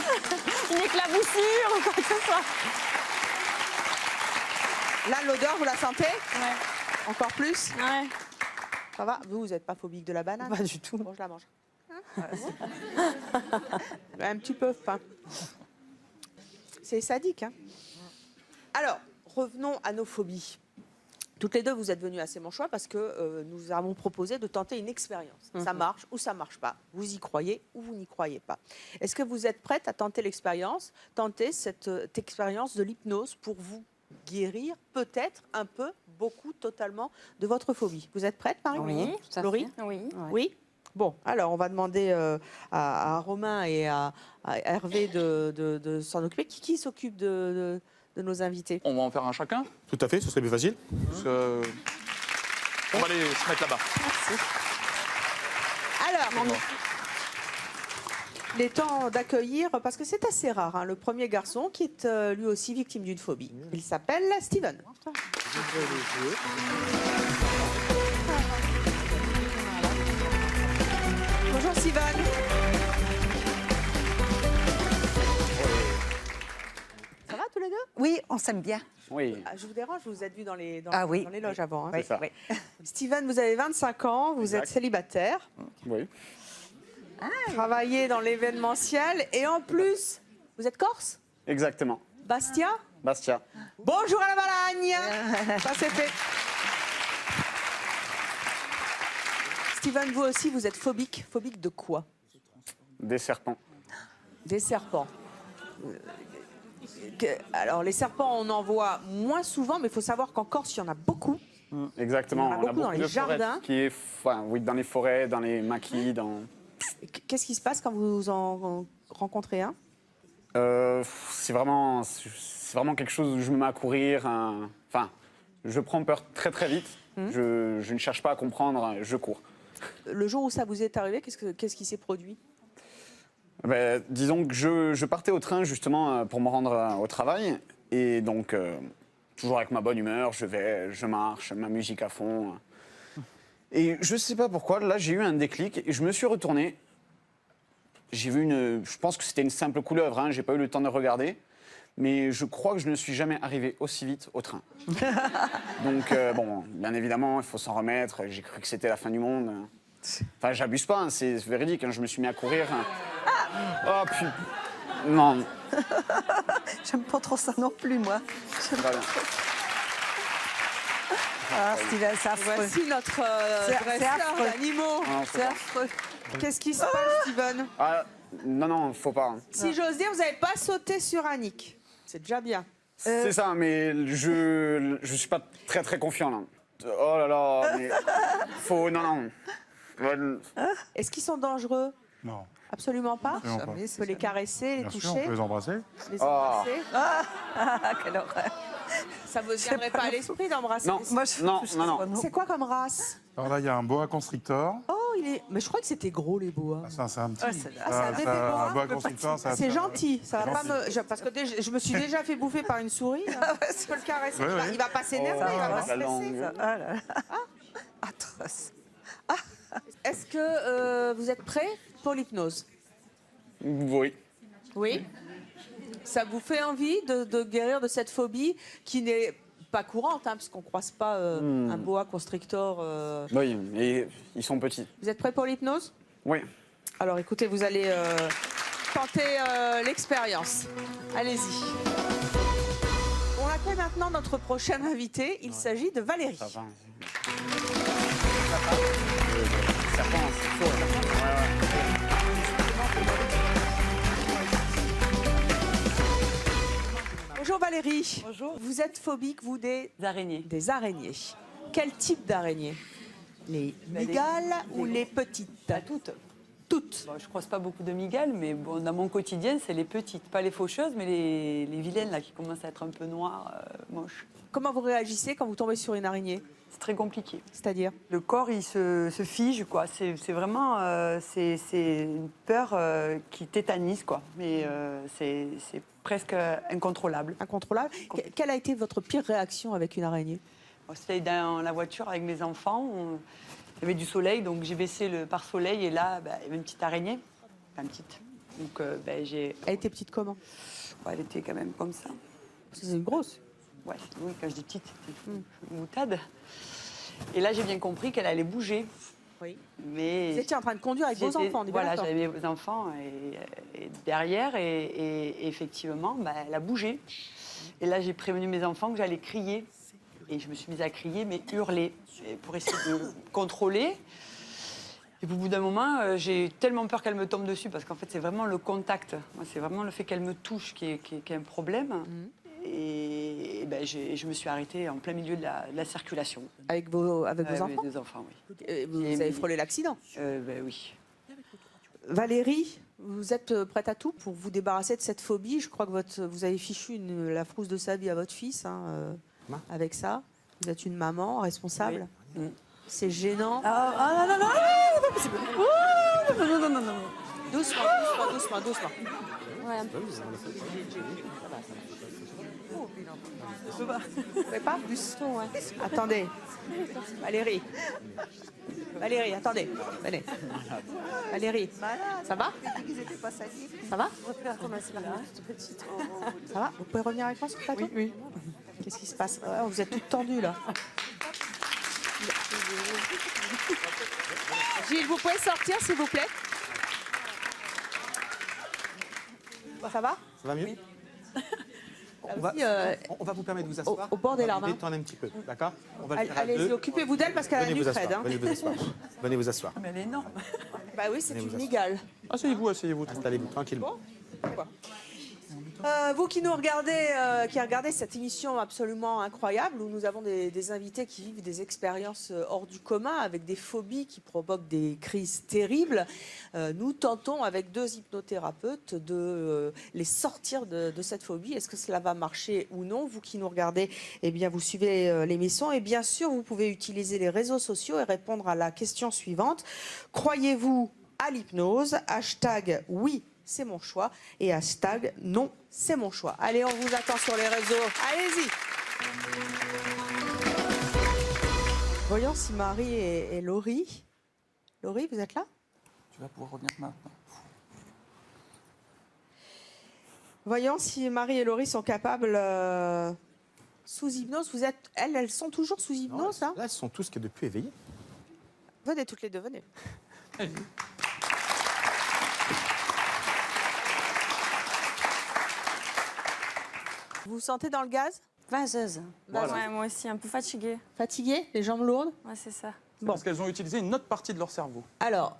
éclaboussure ou quoi que ce soit. Là, l'odeur, vous la sentez? Ouais. Encore plus? Ouais. Ça va? Vous n'êtes pas phobique de la banane? Pas du tout. Bon, je la mange. Un petit peu faim. C'est sadique, hein? Alors, revenons à nos phobies. Toutes les deux, vous êtes venues à C'est mon choix parce que nous avons proposé de tenter une expérience. Ça marche ou ça marche pas. Vous y croyez ou vous n'y croyez pas. Est-ce que vous êtes prête à tenter l'expérience, tenter cette expérience de l'hypnose pour vous guérir peut-être un peu, beaucoup, totalement de votre phobie? Vous êtes prête, Marie? Oui, tout à Laurie? fait. Oui. Oui. Bon, alors on va demander à Romain et à Hervé de s'en occuper. Qui s'occupe de nos invités? On va en faire un chacun. Tout à fait, ce serait plus facile. Parce que... On va aller se mettre là-bas. Alors, il est temps d'accueillir, parce que c'est assez rare, hein, le premier garçon qui est lui aussi victime d'une phobie. Il s'appelle Steven. Bonjour Steven. Ça va tous les deux? Oui, on s'aime bien. Oui. Ah, je vous dérange, vous êtes vu dans les loges avant. Hein. C'est ça. Steven, vous avez 25 ans, vous êtes célibataire, Oui. travaillez dans l'événementiel et en plus, vous êtes corse? Exactement. Bastia? Bastia. Bonjour à la Valagne. Ça c'est fait. Steven, vous aussi, vous êtes phobique. Phobique de quoi? Des serpents. Des serpents. Alors, les serpents, on en voit moins souvent, mais il faut savoir qu'en Corse, il y en a beaucoup. Exactement. Il y en a beaucoup dans les de forêts, jardins. Qui est, oui, dans les forêts, dans les maquis, dans... Qu'est-ce qui se passe quand vous en rencontrez un? C'est vraiment quelque chose où je me mets à courir. Enfin, je prends peur très très vite. Je ne cherche pas à comprendre, je cours. Le jour où ça vous est arrivé, qu'est-ce qui s'est produit? Disons que je partais au train justement pour me rendre au travail. Et donc, toujours avec ma bonne humeur, je marche, ma musique à fond. Et je ne sais pas pourquoi, là j'ai eu un déclic et je me suis retourné. J'ai vu je pense que c'était une simple couleuvre, hein, j'ai pas eu le temps de regarder. Mais je crois que je ne suis jamais arrivé aussi vite au train. Donc, bon, bien évidemment, il faut s'en remettre. J'ai cru que c'était la fin du monde. Enfin, j'abuse pas, hein, c'est véridique. Hein, je me suis mis à courir. Hein. Oh, puis... Non. J'aime pas trop ça non plus, moi. Très bien. Ah, Steven, c'est affreux. Voici notre dresseur d'animaux. C'est affreux. Qu'est-ce qui se passe, Steven? Ah, non, faut pas. Hein. Si j'ose dire, vous n'avez pas sauté sur Annick. C'est déjà bien. C'est ça, mais je suis pas très très confiant là. Oh là là, mais faut... Non. Est-ce qu'ils sont dangereux? Non. Absolument pas. Absolument pas. On peut les caresser, les Bien toucher. sûr, on peut les embrasser. Les embrasser. Quelle horreur. Ça ne vous viendrait pas à l'esprit d'embrasser? Non, des- non. C'est quoi comme race? Alors là, il y a un boa constrictor. Oh, Mais je crois que c'était gros, les boas. C'est un petit. Ouais, c'est un bébé boa. boa constrictor, C'est gentil. Ça va pas me... Parce que je me suis déjà fait bouffer par une souris. Là. Je peux le caresser. Ouais, Il va pas s'énerver, il va pas se stresser. Ah là là. Atroce. Est-ce que vous êtes prêts pour l'hypnose? Oui. Oui. Ça vous fait envie de guérir de cette phobie qui n'est pas courante, hein, puisqu'on ne croise pas un boa constrictor. Oui, et ils sont petits. Vous êtes prêts pour l'hypnose? Oui. Alors écoutez, vous allez tenter l'expérience. Allez-y. On accueille maintenant notre prochaine invitée. Il s'agit de Valérie. Ça va. Serpent, c'est chaud. Bonjour Valérie. Bonjour. Vous êtes phobique, vous, des Araignées. Des araignées. Quel type d'araignées? Les mygales ou les petites? Toutes. Toutes. Bon, je croise pas beaucoup de mygales, mais bon, dans mon quotidien, c'est les petites. Pas les faucheuses, mais les vilaines là, qui commencent à être un peu noires, moches. Comment vous réagissez quand vous tombez sur une araignée? C'est très compliqué. C'est-à-dire? Le corps, il se fige, quoi. C'est vraiment c'est une peur qui tétanise, quoi. Mais c'est presque incontrôlable. Incontrôlable. Quelle a été votre pire réaction avec une araignée? C'était dans la voiture avec mes enfants. Il y avait du soleil, donc j'ai baissé le pare-soleil et là, il y avait une petite araignée. Enfin, petite. Donc j'ai... Elle était petite comment? Elle était quand même comme ça. C'est une grosse? Ouais, oui, quand je dis petite, c'était une boutade. Et là, j'ai bien compris qu'elle allait bouger. Oui. Mais vous étiez en train de conduire avec vos enfants, on est bien voilà, d'accord. j'avais mes enfants et derrière, et effectivement, elle a bougé. Et là, j'ai prévenu mes enfants que j'allais crier. Et je me suis mise à crier, mais hurler, pour essayer de contrôler. Et au bout d'un moment, j'ai tellement peur qu'elle me tombe dessus, parce qu'en fait, c'est vraiment le contact. C'est vraiment le fait qu'elle me touche qui est un problème. Et je me suis arrêtée en plein milieu de la circulation. Avec vos enfants? Avec mes deux enfants, oui. Vous avez frôlé l'accident? Oui. Valérie, vous êtes prête à tout pour vous débarrasser de cette phobie? Je crois que vous avez fichu la frousse de sa vie à votre fils avec ça. Vous êtes une maman responsable. Oui. C'est gênant. Ah non, non, non, non. Doucement. Ouais, un peu. Vous pouvez pas plus? Attendez. Valérie, attendez. Venez. Valérie, ça va? Ça va? Ça va? Vous pouvez revenir avec moi sur le plateau? Oui. Qu'est-ce qui se passe? Vous êtes toutes tendues là. Gilles, vous pouvez sortir s'il vous plaît? Ça va? Ça va mieux? On va vous permettre de vous asseoir. Au bord des larmes. Détendre un petit peu, d'accord? On va le faire à Allez-y, deux. occupez-vous d'elle parce qu'elle a Venez une vous asseoir. Fred. Venez vous asseoir. Venez vous asseoir. Mais elle est énorme. Bah oui, c'est Venez une vous mygale. Asseyez-vous. Installez-vous tranquillement. Vous qui nous regardez, qui regardez cette émission absolument incroyable où nous avons des invités qui vivent des expériences hors du commun avec des phobies qui provoquent des crises terribles, nous tentons avec deux hypnothérapeutes de les sortir de cette phobie. Est-ce que cela va marcher ou non? Vous qui nous regardez, eh bien, vous suivez l'émission et bien sûr, vous pouvez utiliser les réseaux sociaux et répondre à la question suivante. Croyez-vous à l'hypnose? Hashtag oui. C'est mon choix. Et hashtag non, c'est mon choix. Allez, on vous attend sur les réseaux. Allez-y. Voyons si Marie et Laurie. Laurie, vous êtes là? Tu vas pouvoir revenir maintenant. Voyons si Marie et Laurie sont capables, sous hypnose. Vous êtes, elles sont toujours sous hypnose, là? Là, elles sont tous depuis éveillées. Venez toutes les deux, venez. Vous vous sentez dans le gaz? Vaseuse. Voilà. Ouais, moi aussi, un peu fatiguée. Fatiguée? Les jambes lourdes? Ouais, c'est ça. Parce qu'elles ont utilisé une autre partie de leur cerveau. Alors,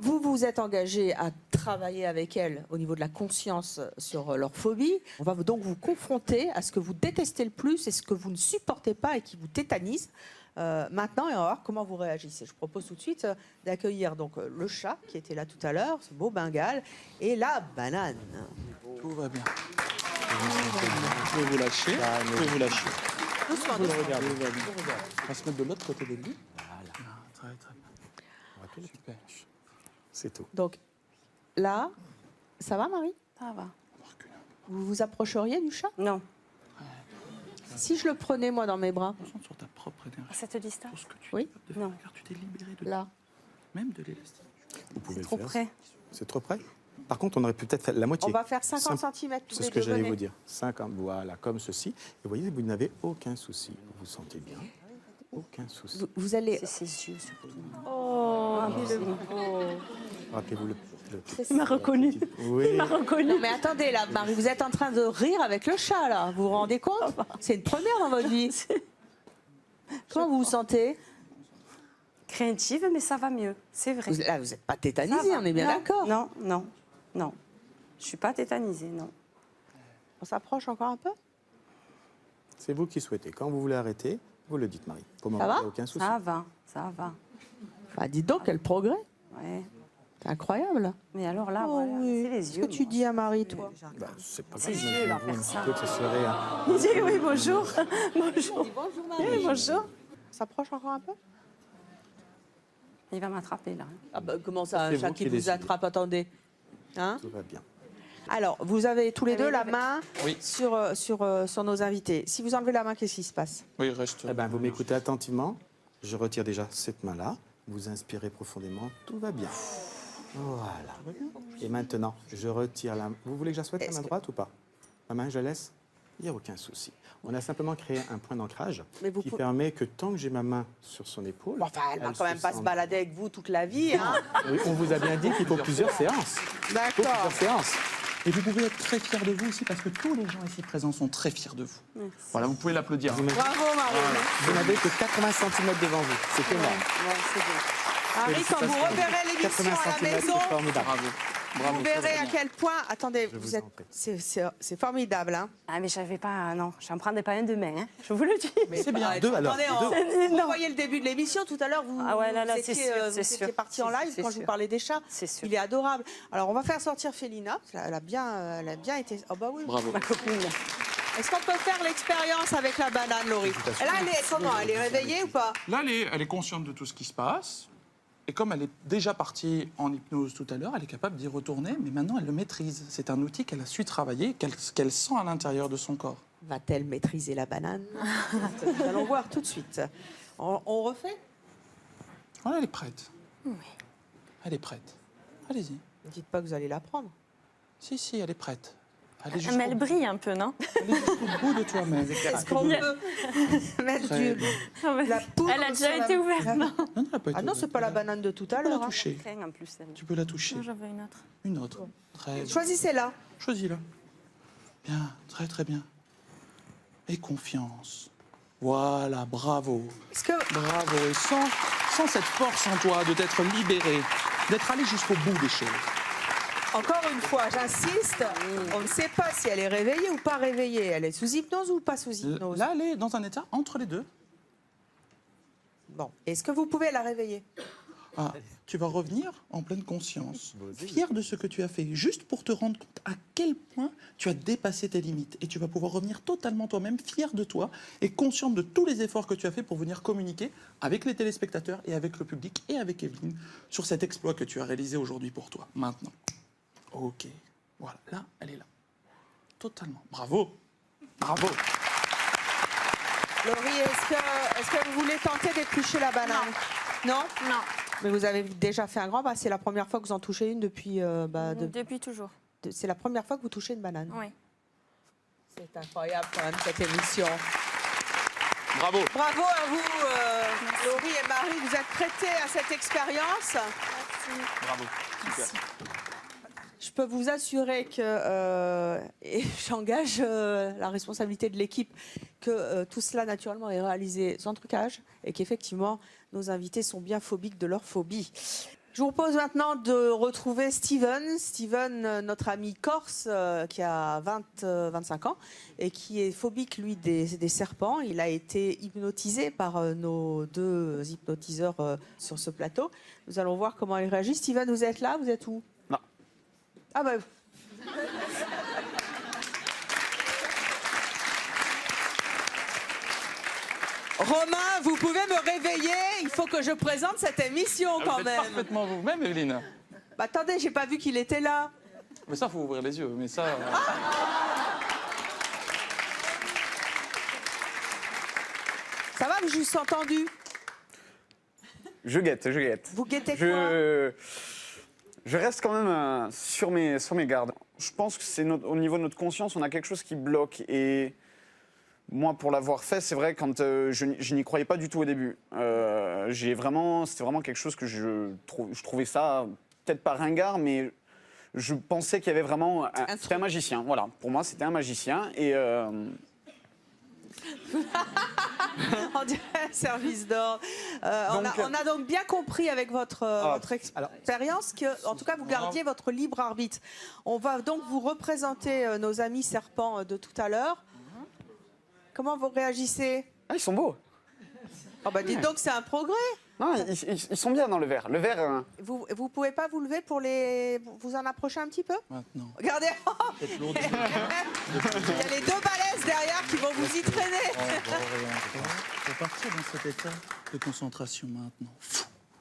vous vous êtes engagé à travailler avec elles au niveau de la conscience sur leur phobie. On va donc vous confronter à ce que vous détestez le plus et ce que vous ne supportez pas et qui vous tétanise. Maintenant, et on va voir comment vous réagissez. Je propose tout de suite d'accueillir donc le chat qui était là tout à l'heure, ce beau Bengale, et la banane. Tout va bien. Vous pouvez vous lâcher. Vous pouvez vous lâcher. Doucement, Vous le doucement. regardez. On va se mettre de l'autre côté des lits. Voilà. Très bien. Super. C'est tout. Donc là, ça va Marie? Ça va. Vous vous approcheriez du chat? Non. Si je le prenais moi dans mes bras? Concentre sur ta propre énergie. À cette distance. Pour ce que tu Oui. es capable de faire, car tu t'es libéré de Là. même de l'élastique. Vous pouvez le Trop faire. près. C'est trop près. Par contre, on aurait pu peut-être faire la moitié. On va faire 50 Simple. cm tous C'est les ce que deux, j'allais venez. vous dire. 50, voilà, comme ceci. Et vous voyez, vous n'avez aucun souci. Vous vous sentez bien. Aucun souci. Vous allez... C'est ses yeux surtout. Oh, merci. Rappelez-vous le Il m'a reconnu. Oui. Il m'a reconnu. Non, mais attendez, là, Marie, vous êtes en train de rire avec le chat, là. Vous vous rendez compte? C'est une première dans votre vie. Comment vous vous sentez? Craintive, mais ça va mieux. C'est vrai. Là, vous n'êtes pas tétanisée, Ça va. on est bien Non, d'accord. Non, non, non. Je suis pas tétanisée, non. On s'approche encore un peu? C'est vous qui souhaitez. Quand vous voulez arrêter, vous le dites, Marie. Pour le Ça moment, va il n'y a aucun souci. Ça va, ça va. Bah, dites donc, quel progrès. Ouais. C'est incroyable. Mais alors là, Oh, voilà, oui. c'est les Qu'est-ce yeux. que tu moi. dis à Marie, toi? Bah, c'est pas Ses grave. yeux, là, Imaginez-vous un personne. petit peu que ce serait un... Il dit oui, bonjour. Bonjour. Bonjour, Oui, bonjour. On s'approche encore un peu? Il va m'attraper là. Ah bah, comment ça, un C'est chat vous qui qui vous décidez. attrape? Attendez. Hein? Tout va bien. Alors, vous avez tous les Allez, deux la levez. main Oui. sur nos invités. Si vous enlevez la main, qu'est-ce qui se passe? Oui, reste. Eh ben, vous m'écoutez attentivement. Je retire déjà cette main-là. Vous inspirez profondément. Tout va bien. Voilà. Et maintenant, je retire la main. Vous voulez que j'assoie la main droite ou pas? La main, je la laisse? Il n'y a aucun souci. On a simplement créé un point d'ancrage Mais vous qui pouvez- permet que tant que j'ai ma main sur son épaule... Bon, enfin, elle va elle quand même pas se sente- balader avec vous toute la vie. Hein? Oui, on vous a bien dit qu'il faut plusieurs séances. Il faut D'accord. plusieurs séances. Et vous pouvez être très fiers de vous aussi parce que tous les gens ici présents sont très fiers de vous. Voilà, vous pouvez l'applaudir. Vous n'avez- Bravo, Marie. Vous n'avez que 80 cm devant vous. C'est énorme. Ouais, c'est bien. Marie, quand vous reverrez l'émission 80 à la centimètres, maison, c'est formidable. Bravo. Bravo. vous verrez à quel point... Attendez, Je vous vous êtes... en prie. C'est formidable. Hein? Ah, mais j'avais pas. Non, j'en prendrais pas un demain, hein, je vous le dis. C'est bien. Deux, alors. Attendez, Deux. vous voyez le début de l'émission, tout à l'heure, vous, Ah ouais, là, là, vous c'est étiez, sûr, vous c'est étiez sûr. parti en live C'est quand je vous sûr. parlais des chats. C'est sûr. Il est adorable. Alors, on va faire sortir Félina. Elle a bien été... Oh bah oui. Bravo. Ma copine. Est-ce qu'on peut faire l'expérience avec la banane, Laurie? Là, elle est comment? Elle est réveillée ou pas? Là, elle est consciente de tout ce qui se passe. Et comme elle est déjà partie en hypnose tout à l'heure, elle est capable d'y retourner, mais maintenant elle le maîtrise. C'est un outil qu'elle a su travailler, qu'elle sent à l'intérieur de son corps. Va-t-elle maîtriser la banane? Nous allons voir tout de suite. On refait? Voilà, elle est prête. Oui. Elle est prête. Allez-y. Ne dites pas que vous allez la prendre. Si, si, elle est prête. Allez Mais jusqu'au elle brille un peu, non? allez jusqu'au bout de toi-même. Est-ce qu'on peut mettre Très du... bien. la poudre Elle a déjà sur la- été ouverte, non? Non, non, elle a pas été Ah non, c'est ouverte. pas la banane de tout à Tu peux l'heure. la hein. toucher. Crains en plus. Elle. Tu peux la toucher. Non, j'en veux une autre. Une autre. Très bien. Choisissez-la. Choisis-la. Bien, très très bien. Et confiance. Voilà, bravo. Est-ce que... Bravo. Et sans cette force en toi de t'être libéré, d'être allé jusqu'au bout des choses. Encore une fois, j'insiste, on ne sait pas si elle est réveillée ou pas réveillée. Elle est sous hypnose ou pas sous hypnose? Là, elle est dans un état entre les deux. Bon, est-ce que vous pouvez la réveiller? Ah, tu vas revenir en pleine conscience, fier de ce que tu as fait, juste pour te rendre compte à quel point tu as dépassé tes limites. Et tu vas pouvoir revenir totalement toi-même, fier de toi et consciente de tous les efforts que tu as fait pour venir communiquer avec les téléspectateurs et avec le public et avec Evelyne sur cet exploit que tu as réalisé aujourd'hui pour toi. Maintenant. Ok. Voilà, là, elle est là. Totalement. Bravo. Bravo. Laurie, est-ce que vous voulez tenter d'éplucher la banane? Non. Non, Mais vous avez déjà fait un grand pas. C'est la première fois que vous en touchez une depuis... depuis toujours. C'est la première fois que vous touchez une banane. Oui. C'est incroyable quand même cette émission. Bravo. Bravo à vous, Laurie et Marie. Vous êtes prêtés à cette expérience. Bravo. Super. Je peux vous assurer que, et j'engage la responsabilité de l'équipe, que tout cela naturellement est réalisé sans trucage et qu'effectivement nos invités sont bien phobiques de leur phobie. Je vous propose maintenant de retrouver Steven. Steven, notre ami corse, qui a 25 ans et qui est phobique, lui, des serpents. Il a été hypnotisé par nos deux hypnotiseurs sur ce plateau. Nous allons voir comment il réagit. Steven, vous êtes là? Vous êtes où? Non. Ah ben... Romain, vous pouvez me réveiller. Il faut que je présente cette émission quand Vous êtes même. parfaitement vous-même, Evelyne. Bah, attendez, j'ai pas vu qu'il était là. Mais ça, faut ouvrir les yeux. Mais ça. Ça va, vous juste entendu? Je guette, je guette. Vous guettez Je reste quand même sur mes gardes. Je pense que c'est au niveau de notre conscience, on a quelque chose qui bloque. Et moi, pour l'avoir fait, c'est vrai, quand je n'y croyais pas du tout au début. C'était vraiment quelque chose que je trouvais ça, peut-être pas ringard, mais je pensais qu'il y avait vraiment... C'était un magicien, voilà. Pour moi, c'était un magicien. Et... On dirait un service d'ordre. On a donc bien compris avec votre expérience que, en tout cas, vous gardiez votre libre arbitre. On va donc vous représenter nos amis serpents de tout à l'heure. Comment vous réagissez? Ah, ils sont beaux. Oh bah dites donc, c'est un progrès. Non, ils sont bien dans le verre. Le verre... Vous pouvez pas vous lever pour vous en approcher un petit peu? Maintenant. Regardez, il y a les deux balaises derrière qui vont vous y traîner. On va partir dans cet état de concentration maintenant.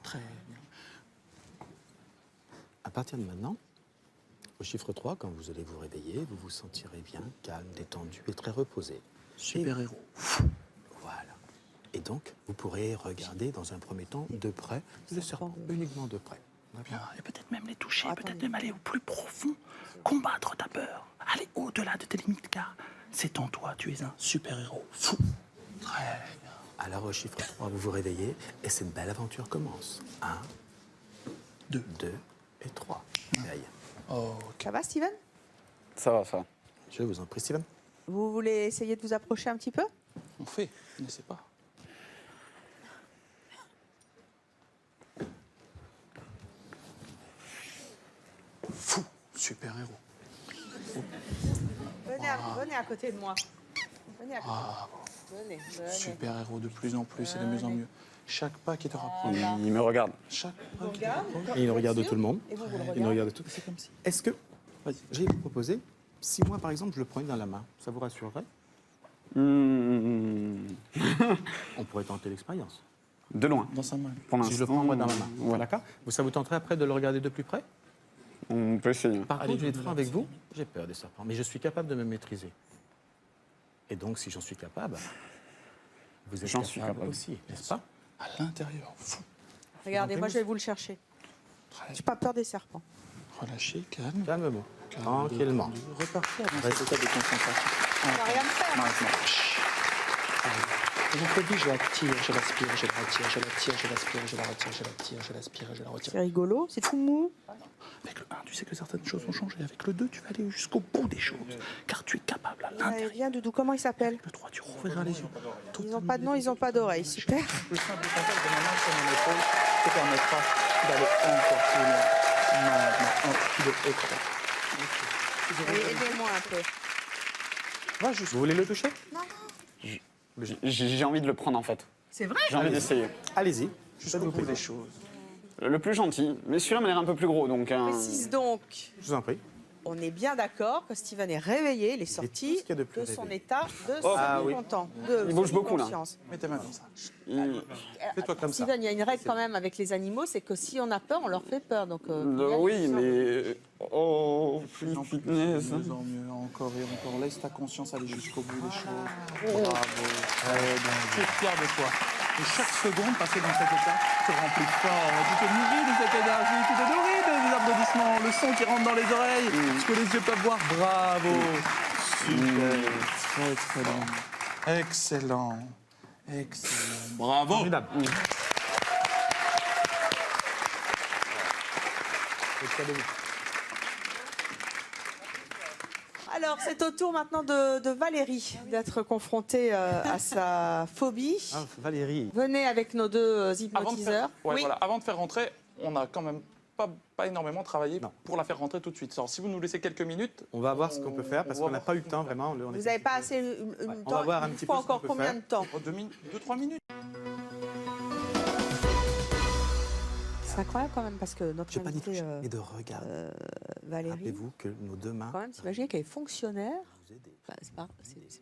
Très bien. À partir de maintenant, au chiffre 3, quand vous allez vous réveiller, vous vous sentirez bien, calme, détendu et très reposé. Super-héros. Voilà. Et donc, vous pourrez regarder dans un premier temps de près le serpent, uniquement de près. Bien. Et peut-être même les toucher, peut-être même aller au plus profond, combattre ta peur, aller au-delà de tes limites, car c'est en toi, tu es un super-héros fou. Très bien. Alors, au chiffre 3, vous vous réveillez et cette belle aventure commence. 1, 2 et 3. Ça va, Steven? Ça va, ça va. Je vous en prie, Steven. Vous voulez essayer de vous approcher un petit peu? On fait, je ne sais pas. Fou, super-héros. Venez à côté de moi. Venez à côté. Venez. Super-héros de plus en plus et de mieux en mieux. Chaque pas qui te rapproche. Il me regarde. Chaque pas qui te Regarde. rapproche. Et il regarde tout le monde. Et vous le Il nous regardez. regarde tout. C'est comme si. Est-ce que, j'ai proposé, si moi, par exemple, je le prenais dans la main, ça vous rassurerait? On pourrait tenter l'expérience. De loin. Dans sa main. Pour Si je le prends moi dans la main. Ouais. D'accord. Ça vous tenterait après de le regarder de plus près? On peut essayer. Par Allez, contre, je vais je être vous franc le avec laisse. vous, j'ai peur des serpents, mais je suis capable de me maîtriser. Et donc, si j'en suis capable, vous êtes J'en suis capable aussi, n'est-ce pas? À l'intérieur. Fou. Regardez, moi je vais vous le chercher. Très J'ai pas peur des serpents. relâché, calme. Calmement, tranquillement. Repartir dans cet état de concentration. On va rien faire. Maintenant. Votre vie, je l'attire, je l'aspire, je la retire, je l'attire, je l'aspire, je la retire, je l'attire, je l'aspire, je la retire. C'est rigolo, c'est tout mou. Avec le 1, tu sais que certaines choses ont changé. Avec le 2, tu vas aller jusqu'au bout des choses. Car tu es capable à l'intérieur. Viens, Doudou, comment il s'appelle? Le 3, tu rouvriras les yeux. Ils n'ont pas de nom, ils n'ont pas d'oreille. Super. Le simple contact de ma main sur mon épaule te permettra d'aller encore plus loin. Maintenant, 1 kilo et 3. Aidez-moi un peu. Va juste. Vous voulez le toucher? J'ai envie de le prendre, en fait. C'est vrai? J'ai envie d'essayer. Allez-y. Jusqu'au bout des choses. Le plus gentil. Mais celui-là m'a l'air un peu plus gros, donc... Précise donc. Je vous en prie. On est bien d'accord que Steven est réveillé, il est sorti tout ce qu'il y a de plus de son réveillé. état de Ah oui. content. Il bouge beaucoup, là. Mets tes mains comme ça. Fais-toi comme ça. Steven, il y a une règle quand même avec les animaux, c'est que si on a peur, on leur fait peur. Donc, oui, mais... Oh, plus fitness. De mieux en mieux, encore et encore. Laisse ta conscience aller jusqu'au bout des choses. Bravo. Très bien. Tu es fier de toi. Et chaque seconde passée dans cet état te remplit fort. Tu te nourris de cette énergie, tu te nourris des applaudissements, le son qui rentre dans les oreilles, ce que les yeux peuvent voir. Bravo. Super. Excellent. Excellent. Excellent. Bravo. Formidable. Alors, c'est au tour maintenant de Valérie d'être confrontée à sa phobie. Ah, Valérie. Venez avec nos deux hypnotiseurs. Avant de faire rentrer, on a quand même pas énormément travaillé pour la faire rentrer tout de suite. Alors, si vous nous laissez quelques minutes... On va voir ce qu'on peut faire parce qu'on n'a pas eu le temps vraiment. Vous n'avez pas assez de On temps. va voir un Il petit faut peu ce encore qu'on peut combien faire. de temps? 2-3 minutes. C'est incroyable quand même parce que notre Je n'ai pas dit invitée, toucher, mais de regarder. Valérie, Rappelez-vous que nos deux mains quand même, t'imagines qu'elle est fonctionnaire. vous aider. Bah, c'est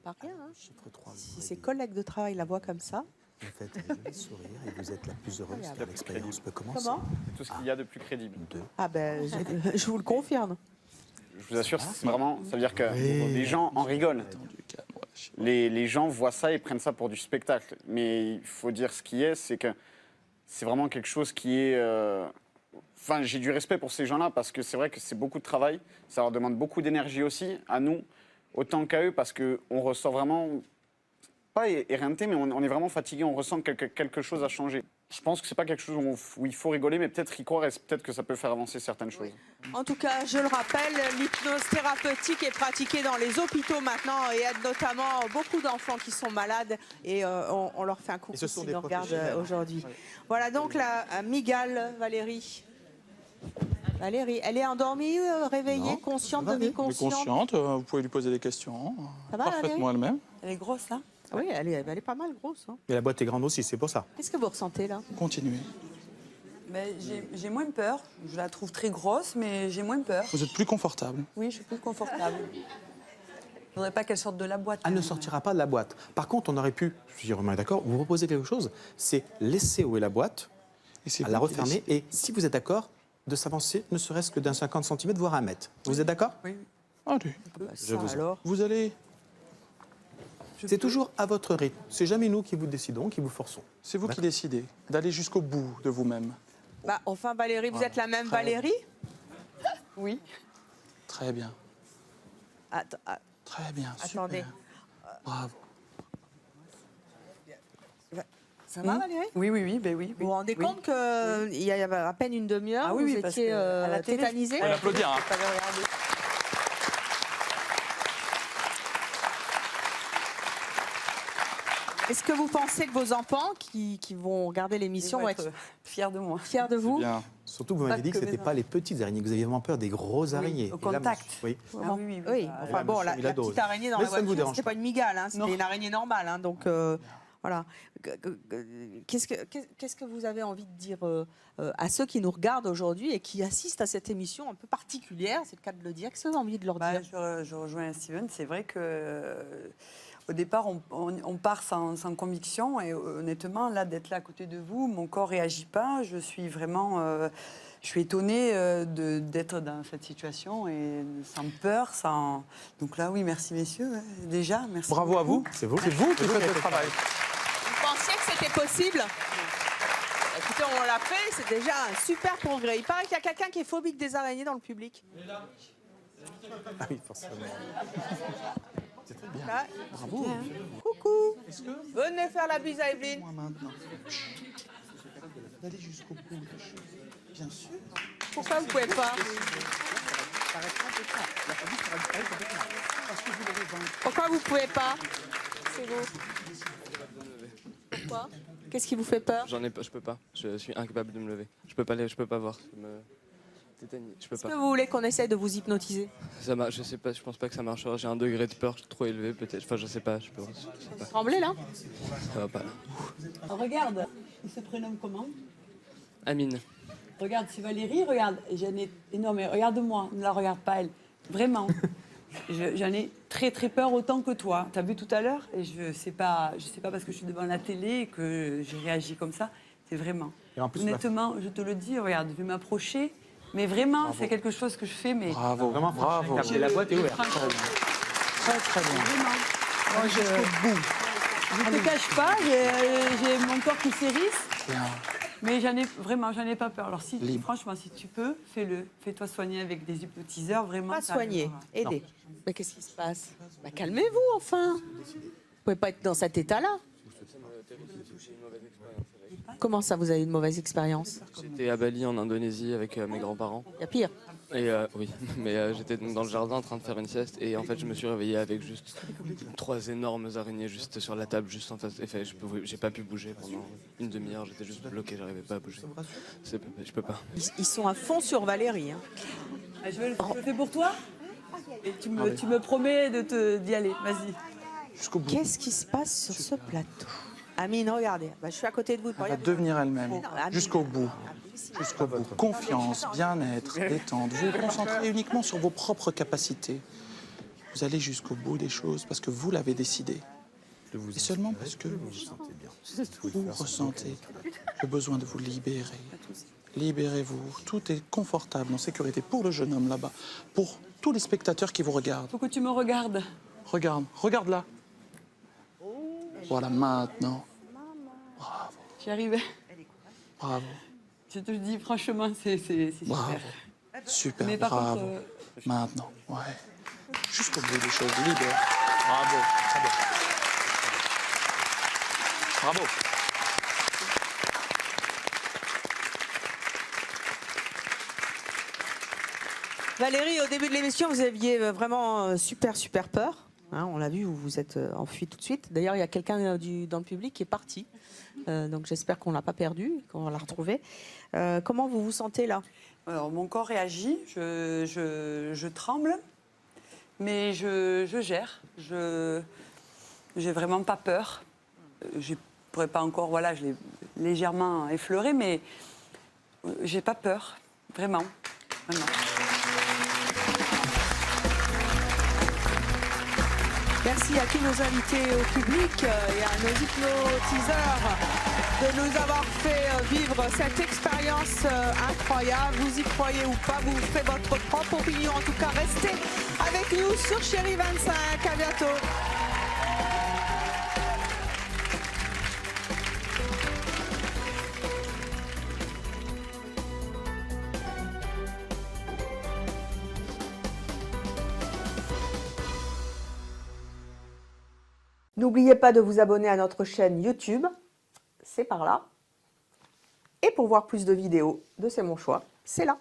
pas rien. Hein. Chiffre 3. Si ses collègues de travail la voient comme ça, Vous faites un joli sourire et vous êtes la plus heureuse car l'expérience peut commencer. Comment? C'est tout ce qu'il y a de plus crédible. Ah ben, je vous le confirme. Je vous assure, c'est vraiment, ça veut dire que les gens en rigolent. Les gens voient ça et prennent ça pour du spectacle. Mais il faut dire ce qui est, c'est que c'est vraiment quelque chose qui est... Enfin, j'ai du respect pour ces gens-là parce que c'est vrai que c'est beaucoup de travail. Ça leur demande beaucoup d'énergie aussi, à nous, autant qu'à eux, parce qu'on ressort vraiment... Pas éreinté, mais on est vraiment fatigué, on ressent que quelque chose a changé. Je pense que c'est pas quelque chose où il faut rigoler, mais peut-être y croire et peut-être que ça peut faire avancer certaines choses. En tout cas, je le rappelle, l'hypnose thérapeutique est pratiquée dans les hôpitaux maintenant et aide notamment beaucoup d'enfants qui sont malades et on leur fait un coucou s'ils nous regardent aujourd'hui. Voilà donc la amygale Valérie. Valérie, elle est endormie, réveillée, consciente, demi-consciente? Consciente, vous pouvez lui poser des questions. Ça va, Parfaitement elle-même. Elle est grosse, là? Oui, elle est pas mal grosse. Hein. Et la boîte est grande aussi, c'est pour ça. Qu'est-ce que vous ressentez là? Continuez. J'ai moins peur. Je la trouve très grosse, mais j'ai moins peur. Vous êtes plus confortable. Oui, je suis plus confortable. Je ne voudrais pas qu'elle sorte de la boîte. Elle ne sortira pas de la boîte. Par contre, on aurait pu, je suis vraiment d'accord, vous proposer quelque chose, c'est laisser où est la boîte, à la refermer, et si vous êtes d'accord, de s'avancer ne serait-ce que d'un 50 cm, voire 1 mètre. Vous êtes d'accord? Oui. Allez. Je vous alors. Vous allez... C'est toujours à votre rythme. C'est jamais nous qui vous décidons, qui vous forçons. C'est vous qui décidez d'aller jusqu'au bout de vous-même. Bah, enfin, Valérie, vous êtes la même Valérie? Oui. Très bien. Très bien, Attendez. super. Bravo. Ça va, Valérie? Oui, oui, oui, ben oui. Vous vous rendez compte qu'il y a à peine une demi-heure, oui, vous parce étiez que à la télé, tétanisée? On va applaudir. Hein. Est-ce que vous pensez que vos enfants qui vont regarder l'émission vont être fiers de moi? Fiers de vous? Bien. Surtout que vous m'avez dit que ce n'était pas les petites araignées, que vous aviez vraiment peur des grosses araignées. Au Et là, contact. oui. Ah oui, oui. Oui, enfin bon, la petite araignée dans la voiture, c'était pas une migale, hein, c'était une araignée normale. Hein, donc voilà. Qu'est-ce que vous avez envie de dire à ceux qui nous regardent aujourd'hui et qui assistent à cette émission un peu particulière, c'est le cas de le dire? Qu'est-ce que vous avez envie de leur dire? Je rejoins Steven, c'est vrai que... Au départ, on part sans conviction et honnêtement, là, d'être là à côté de vous, mon corps ne réagit pas. Je suis vraiment... je suis étonnée d'être dans cette situation et sans peur, sans... Donc là, oui, merci messieurs, déjà, merci. Bravo à vous. C'est vous. C'est vous qui faites le travail. Vous pensiez que c'était possible? Écoutez, on l'a fait, c'est déjà un super progrès. Il paraît qu'il y a quelqu'un qui est phobique des araignées dans le public. Ah oui, forcément. C'est très bien. Ah, Bravo. coucou. Venez faire la bise à Evelyne. Moi maintenant. D'aller jusqu'au bout des choses. Bien sûr. Pourquoi vous ne pouvez pas? Pourquoi vous ne pouvez pas? C'est vous. Pourquoi? Qu'est-ce qui vous fait peur? J'en ai pas, je peux pas. Je suis incapable de me lever. Je peux pas voir. Je peux Est-ce pas. que vous voulez qu'on essaye de vous hypnotiser? Je sais pas, je pense pas que ça marchera. J'ai un degré de peur trop élevé peut-être. Enfin, je sais pas. Je sais pas. Tremblez là? Ça va pas. Regarde, il se prénomme comment? Amine. Regarde, c'est Valérie, regarde. J'en ai énorme. Regarde-moi, ne la regarde pas elle. Vraiment. J'en ai très très peur autant que toi. T'as vu tout à l'heure? Et je sais pas parce que je suis devant la télé que j'ai réagi comme ça. C'est vraiment. Et en plus, honnêtement, je te le dis, regarde, je vais m'approcher. Mais vraiment, c'est quelque chose que je fais. Mais Bravo, vraiment, bravo. La boîte est ouverte. Très très bien. vraiment. Moi, je ne te cache pas, j'ai mon corps qui s'érisse. Bien. Mais j'en ai pas peur. Alors franchement, si tu peux, fais-le. Fais-toi soigner avec des hypnotiseurs, vraiment. Pas ça soigner, arrivera. aider. Mais qu'est-ce qui se passe? Calmez-vous enfin. Vous pouvez pas être dans cet état-là. Comment ça, vous avez une mauvaise expérience? J'étais à Bali en Indonésie avec mes grands-parents. Il y a pire. Et oui, mais j'étais dans le jardin en train de faire une sieste et en fait je me suis réveillé avec juste 3 énormes araignées juste sur la table, juste en face. Et j'ai pas pu bouger pendant une demi-heure, j'étais juste bloqué, j'arrivais pas à bouger. Je peux pas. Ils sont à fond sur Valérie. Hein. Je le fais pour toi. Et tu me promets d'y aller. Vas-y. Jusqu'au bout. Qu'est-ce qui se passe sur ce plateau? Amine, regardez. Je suis à côté de vous. Elle va devenir elle-même. Jusqu'au bout. Jusqu'au bout. Confiance, bien-être, détente. Vous vous concentrez uniquement sur vos propres capacités. Vous allez jusqu'au bout des choses parce que vous l'avez décidé. vous Et seulement parce que vous vous sentez bien. vous ressentez le besoin de vous libérer. Libérez-vous. Tout est confortable, en sécurité pour le jeune homme là-bas, pour tous les spectateurs qui vous regardent. Faut que tu me regardes. Regarde, regarde là. Voilà, maintenant. J'y arrivais. Bravo. Je te le dis franchement, c'est Bravo. super. Super, Mais par bravo. contre, Maintenant, ouais. Jusqu'au bout des choses, libère. Bravo, très bien. Bravo. Valérie, au début de l'émission, vous aviez vraiment super peur. Hein, on l'a vu, vous vous êtes enfui tout de suite. D'ailleurs, il y a quelqu'un dans le public qui est parti. Donc j'espère qu'on ne l'a pas perdu, qu'on va la retrouver. Comment vous vous sentez là? alors, mon corps réagit, je tremble, mais je gère. J'ai vraiment pas peur. Je pourrais pas encore, voilà, je l'ai légèrement effleuré, mais j'ai pas peur, vraiment. Merci à tous nos invités au public et à nos hypnotiseurs de nous avoir fait vivre cette expérience incroyable. Vous y croyez ou pas, vous ferez votre propre opinion. En tout cas, restez avec nous sur Chérie 25. À bientôt. N'oubliez pas de vous abonner à notre chaîne YouTube, c'est par là. Et pour voir plus de vidéos de C'est mon choix, c'est là.